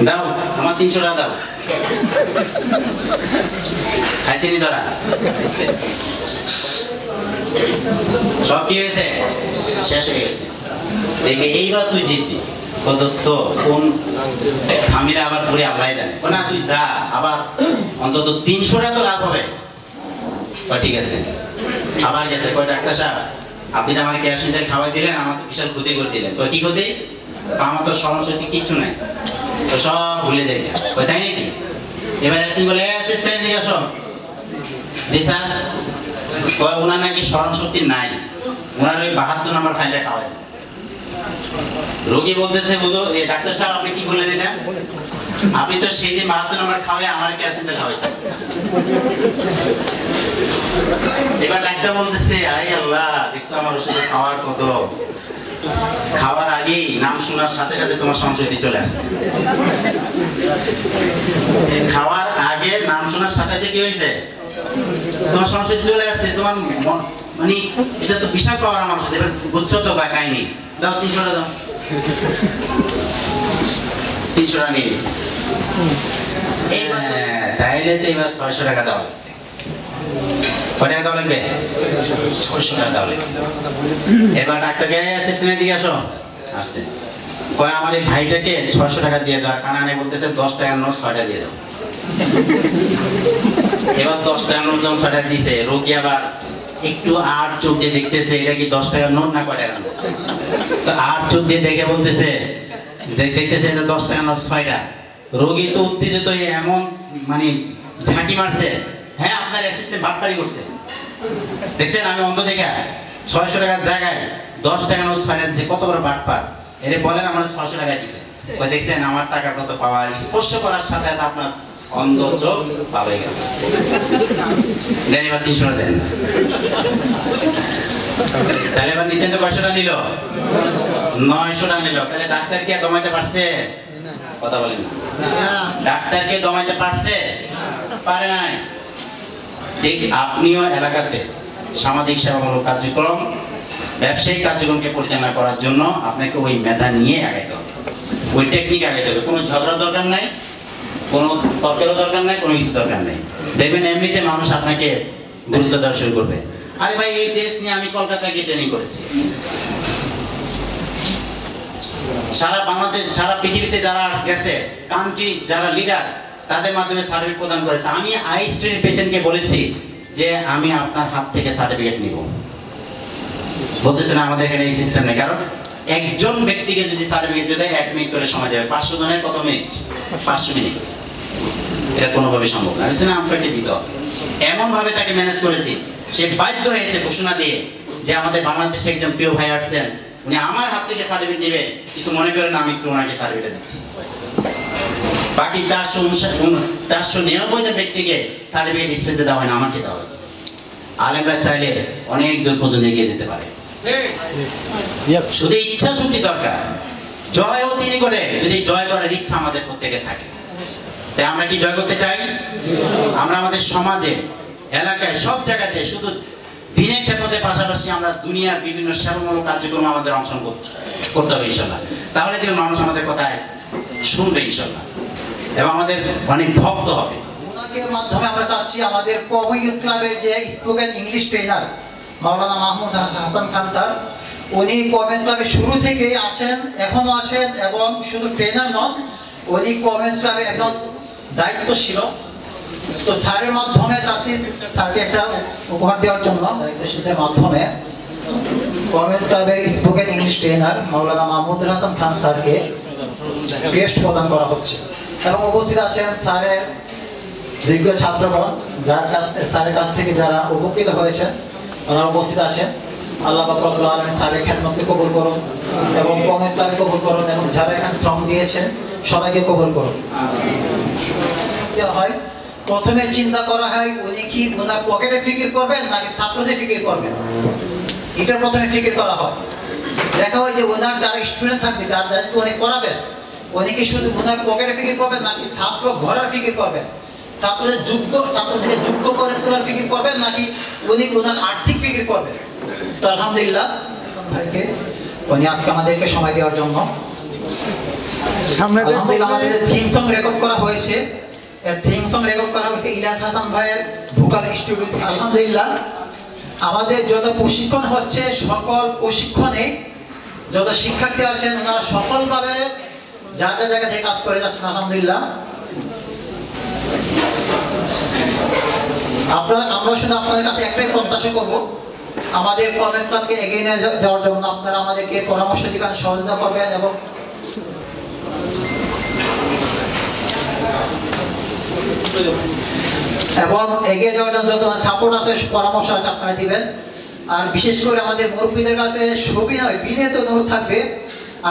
Speaker 8: দাও আমার 300 টাকা দাও। খাইছিনি তোরা? সব কি হয়েছে? শেষ হয়ে গেছে। দেখে এইবার তুই জিতবি। ও দোস্ত কোন স্বামীরা আবার ঘুরে আল্লাহ জানে। না তুই যা, আবার অন্তত 300 টাকা তো লাভ হবে। ঠিক আছে, আবার গেছে। কয় ডাক্তার সাহেব আপনি তো আমার কেরোসিন তেল খাওয়াই দিলেন, আমার তো বিশাল ক্ষতি করে দিলেন। কি ক্ষতি? আমার তো স্মরণ শক্তি কিচ্ছু নাই, তো সব ভুলে দেয়। তাই নাকি? এবার আসছেন বলে অ্যাসিস্ট্যান্ট দিকে আসো। জি স্যার। কয় ওনার নাকি স্মরণ শক্তি নাই, ওনার ওই 72 নাম্বার ফাইলটা খাওয়াই। রোগী বলতেছে বুঝো এই ডাক্তার সাহেব আপনি কি বললেন এটা? আপনি তো সেই দিন 72 নাম্বার খাওয়াই আমার কেরোসিন তেল খাওয়াইছেন। এবার ডাক্তার বলতেছে আই আল্লাহ, দেখছো আমার ওষুধের খাওয়ার কত। খাওয়ার আগেই নাম শোনার সাথে সাথে তোমার সংশয়টি চলে আসছে। খাওয়ার আগে নাম শোনার সাথে সাথে কি হয়েছে? তোমার সংশয়টি চলে আসছে। তোমার মানে এটা তো বিশাল পাওয়ার আমার ওষুধ। এবার বুঝছো তো বা কাহিনী। দাও 300 টাকা দাও। 300 টাকা নিয়ে নিয়েছি। তাইলে তো এবার 600 টাকা দাও। কয় টাকা দাও লাগবে? 600 টাকা দাও লাগবে। এবার ডাক্তারকে অ্যাসিস্ট্যান্টের দিকে আসো। আসছে। কয় আমার এই ভাইটাকে 600 টাকা দিয়ে দাও। কানানে বলতেছে 10 টাকার নোট 6টা দিয়ে দাও। এবার 10 টাকার নোট যখন 6টা দিছে, রোগী আবার একটু আর চোখ দিয়ে দেখতেছে এটা কি 10 টাকার নোট না কয় টাকার নোট। তো আর চোখ দিয়ে দেখে বলতেছে দেখতেছে এটা 10 টাকার নোট 6টা। রোগী তো উত্তেজিত হয়ে এমন মানে ঝাঁকি মারছে, হ্যাঁ আপনার অ্যাসিস্ট্যান্ট বাটপারি করছে। দেখছেন আমি অন্ধ দেখা 600 টাকার জায়গায় 10 টাকা নোট 6টা দিচ্ছে, কত বড় বাটপার। এরে বলেন আমার 600 টাকা দিতে। ওই দেখছেন আমার টাকা কত পাওয়া। স্পর্শ করার সাথে সাথে আপনার অন্ধ চোখ চালু হয়ে গেছে। দেন এবার 300 টাকা দেন। তাহলে এবার নিতেন তো কয়শো টাকা নিল? 900 টাকা নিল। তাহলে ডাক্তার কে দমাইতে পারছে? কথা বলেন না। ডাক্তার কে দমাইতে পারছে? পারে নাই। ঠিক আপনিও এলাকাতে সামাজিক সেবামূলক কার্যক্রম, ব্যবসায়িক কার্যক্রমকে পরিচালনা করার জন্য আপনাকে ওই মেধা নিয়ে আগাইতে হবে, ওই টেকনিক আগাইতে হবে। কোনো ঝগড়ার দরকার নাই, কোনো তর্কেরও দরকার নাই, কোনো কিছু দরকার নেই। দেখবেন এমনিতে মানুষ আপনাকে গুরুত্ব দেওয়া শুরু করবে। আরে ভাই এই টেস্ট নিয়ে আমি কলকাতায় গিয়ে ট্রেনিং করেছি। সারা বাংলাদেশ, সারা পৃথিবীতে যারা গেছে, কান্ট্রি যারা লিডার, তাদের মাধ্যমে সার্টিফিকেট প্রদান করেছে। আমি আই স্ট্রিট পেশেন্টকে বলেছি যে আমি আপনার হাত থেকে সার্টিফিকেট নিব। বলতেছে না আমাদের এখানে এই সিস্টেম নেই। কারণ একজন ব্যক্তিকে যদি সার্টিফিকেট দিতে 1 মিনিট করে সময় যাবে, 500 জনের কত মিনিট? 500 মিনিট। এটা কোনোভাবে সম্ভব না। না আপনাকে দিতে হবে। এমন ভাবে তাকে ম্যানেজ করেছি, সে বাধ্য হয়েছে ঘোষণা দিয়ে যে আমাদের বাংলাদেশে একজন প্রিয় ভাই আসছেন, উনি আমার হাত থেকে সার্টিফিকেট নেবে, কিছু মনে করেন আমি একটু ওনাকে সার্টিফিকেট দিচ্ছি। বাকি 499 জন ব্যক্তিকে সার্টিফিকেট স্টেজে দেওয়া হয় না, আমাকে দেওয়া হয়েছে। আলেমরা চাইলে অনেক দূর পর্যন্ত এগিয়ে যেতে পারে, শুধু ইচ্ছা শক্তি দরকার। জয়ও তিনি করে, যদি জয় করার ইচ্ছা আমাদের প্রত্যেকের থাকে। তাই আমরা কি জয় করতে চাই? আমরা আমাদের সমাজে, এলাকায়, সব জায়গাতে শুধু দিনের খেদমতের পাশাপাশি আমরা দুনিয়ার বিভিন্ন সেবামূলক কার্যক্রম আমাদের অংশগ্রহণ করতে হবে ইনশাল্লাহ। তাহলে যে মানুষ আমাদের কথায় শুনবে ইনশাল্লাহ, এবং আমাদের অনেক ভক্ত হবে।
Speaker 5: ওনাদের মাধ্যমে আমরা চাচ্ছি আমাদের কওমি ইউথ ক্লাবের যে স্পোকেন ইংলিশ ট্রেনার মাওলানা মাহমুদ হাসান খান স্যার, উনি কওমি ক্লাবের শুরু থেকেই আছেন, এখনো আছেন, এবং শুধু ট্রেনার নন, উনি কওমি ক্লাবের একজন দায়িত্বশীল। তো স্যারের মাধ্যমে চাচ্ছি স্যারকে একটা উপহার দেওয়ার জন্য, দায়িত্বশীলদের মাধ্যমে কওমি ক্লাবের স্পোকেন ইংলিশ ট্রেনার মাওলানা মাহমুদ হাসান খান স্যারকে ক্রেস্ট প্রদান করা হচ্ছে। এবং উপস্থিত আছেন স্যারের বিজ্ঞ ছাত্রগণ, স্যারের কাছ থেকে যারা উপকৃত হয়েছেন ওনারা উপস্থিত আছেন। আল্লাহ পাক রব্বুল আলামিন স্যারের খেদমতকে কবুল করুন এবং কওমি ক্লাবকে কবুল করুন, এবং যারা এখানে শ্রম দিয়েছেন সবাইকে কবুল করুন। হয় প্রথমে চিন্তা করা হয় উনি কি ওনার পকেটে ফিকির করবেন নাকি ছাত্রদের ফিকির করবেন, এটা প্রথমে ফিকির করা হয়। দেখা হয় যে ওনার যারা স্টুডেন্ট থাকবে, যাদেরকে উনি পড়াবেন, উনি কি শুধু ওনার পকেটে ফিকির করবেন নাকি ছাত্র ঘরের ফিকির করবেন, ছাত্রদেরকে যোগ্য করে তোলার ফিকির করবেন নাকি উনি ওনার আর্থিক ফিকির করবেন। তো আলহামদুলিল্লাহ ভাইকে উনি আজকে আমাদেরকে সময় দেওয়ার জন্য। আলহামদুলিল্লাহ আমাদের থিম সং রেকর্ড করা হয়েছে, থিম সং রেকর্ড করা হয়েছে ইলিয়াস হাসান ভাইয়ের ভোকাল স্টুডিওতে। আলহামদুলিল্লাহ আমাদের যত প্রশিক্ষণ হচ্ছে, সকল প্রশিক্ষণে যত শিক্ষার্থী আছেন ওনারা সফলভাবে যার যা জায়গা থেকে কাজ করে যাচ্ছেন। আলহামদুলিল্লাহ আমরা শুধু আপনাদের কাছে একটাই প্রত্যাশা করব, আমাদের কর্মের ক্লাবকে এগিয়ে নিয়ে যাওয়ার জন্য আপনারা আমাদেরকে পরামর্শ দিবেন, সহযোগিতা করবেন এবং এগিয়ে যাওয়ার জন্য যত সাপোর্ট আছে, পরামর্শ আছে আপনারা দিবেন। আর বিশেষ করে আমাদের মুরব্বীদের কাছে সবিনয় বিনীত অনুরোধ থাকবে,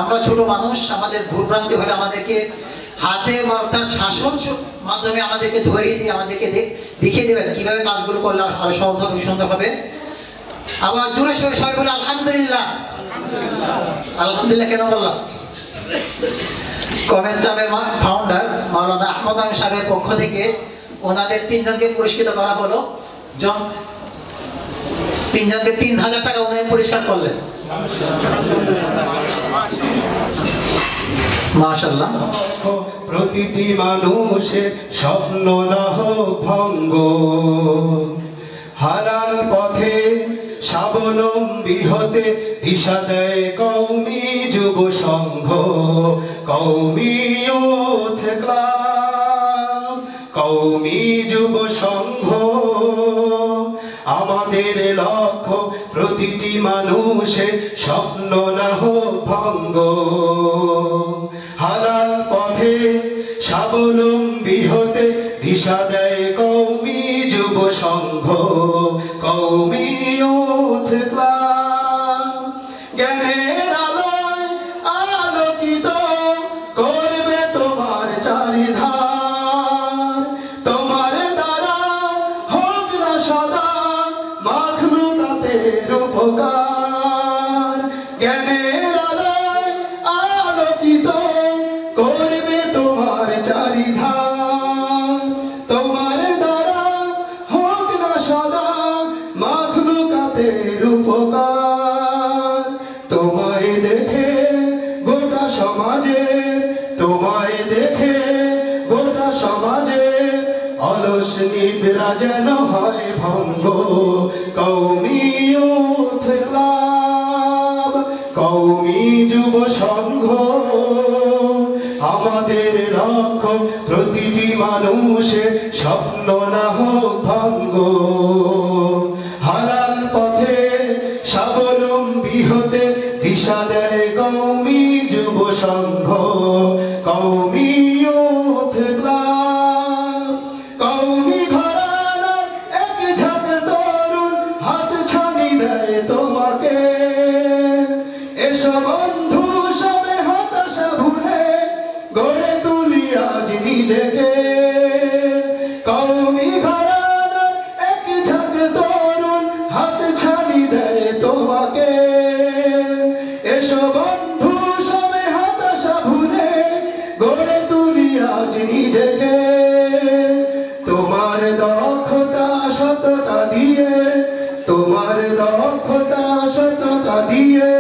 Speaker 5: আমরা ছোট মানুষ, আমাদের ভুলভ্রান্তি হলে আমাদেরকে হাতে অর্থাৎ শাসন মাধ্যমে আমাদেরকে ধরিয়ে দিয়ে আমাদেরকে দেখিয়ে দেবেন কিভাবে কাজগুলো করলে আরো সহজ হবে, সুন্দর হবে। আবার জোরে সোরে সবাই বলে আলহামদুলিল্লাহ। আলহামদুলিল্লাহ কেন বললাম? কমেন্ট ক্লাবের ফাউন্ডার মাওলানা আহমদ আমিন সাহেবের পক্ষ থেকে ওনাদের 3 জনকে পুরস্কৃত করা হলো। তিনজনকে 3000 টাকা ওনাদের পুরস্কার করলেন। মাশাআল্লাহ।
Speaker 6: প্রতিটি মানুষের স্বপ্ন না হোক ভঙ্গ, হালাল পথে স্বাবলম্বী হতে দিশা দেয় কওমি যুব সংঘ, কওমি ইয়ুথ ক্লাব, কওমি যুব সংঘ। আমাদের লক্ষ্য প্রতিটি মানুষের স্বপ্ন না হোক ভঙ্গ, হালাল পথে স্বাবলম্বী হতে দিশা দেয় কওমি যুব সংঘ, কওমি ইয়ুথ ক্লাব। জ্ঞানের আলোয় আলোকিত করবে তোমার চারিধার, তোমার দ্বারা হোক না সদা মাখলুকাতের উপকার। জ্ঞানের আলোয় আলোকিত করবে তোমার চারিধার, তোমার দ্বারা হোক না সদা মাখলুকাতের উপকার। তোমায় দেখে গোটা সমাজে, তোমায় দেখে গোটা সমাজে অলস নিদ্রা যেন হয় ভঙ্গ, কওমি ইয়ুথ ক্লাব, কওমি যুব সংঘ। আমাদের লক্ষ্য প্রতিটি মানুষের স্বপ্ন না হোক ভঙ্গ, হালাল পথে স্বাবলম্বী হতে দিশা দেয় কওমি যুব সংঘ, কওমি ইয়ুথ ক্লাব। কওমি ঘরানার এক ঝাঁক তরুণ হাত ছানি দেয় তোমাকে, এসো বন্ধু সবে হতাশা ভুলে গড়ে তুলি আজ নিজেকে। কওমি ঘরানার এক ঝাঁক তরুণ হাত ছানি দেয় তোমাকে, এসো বন্ধু সবে হতাশা ভুলে গড়ে তুলি আজ নিজেকে। তোমার দক্ষতা সততা দিয়ে, তোমার দক্ষতা সততা দিয়ে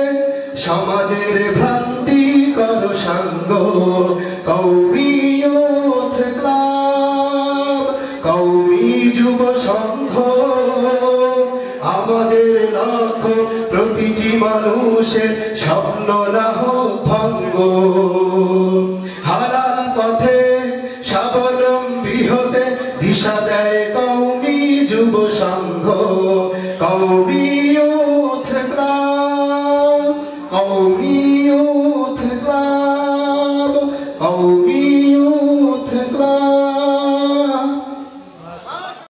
Speaker 6: সমাজের ভ্রান্তি করো সাঙ্গ, কওমি ইয়ুথ ক্লাব, কওমি যুব সংঘ। আমাদের লক্ষ্য প্রতিটি মানুষের স্বপ্ন না হোক ভঙ্গ, হালাল পথে স্বাবলম্বী হতে দিশা দেয় কওমি যুব সংঘ, কওমি ইয়ুথ ক্লাব, কওমি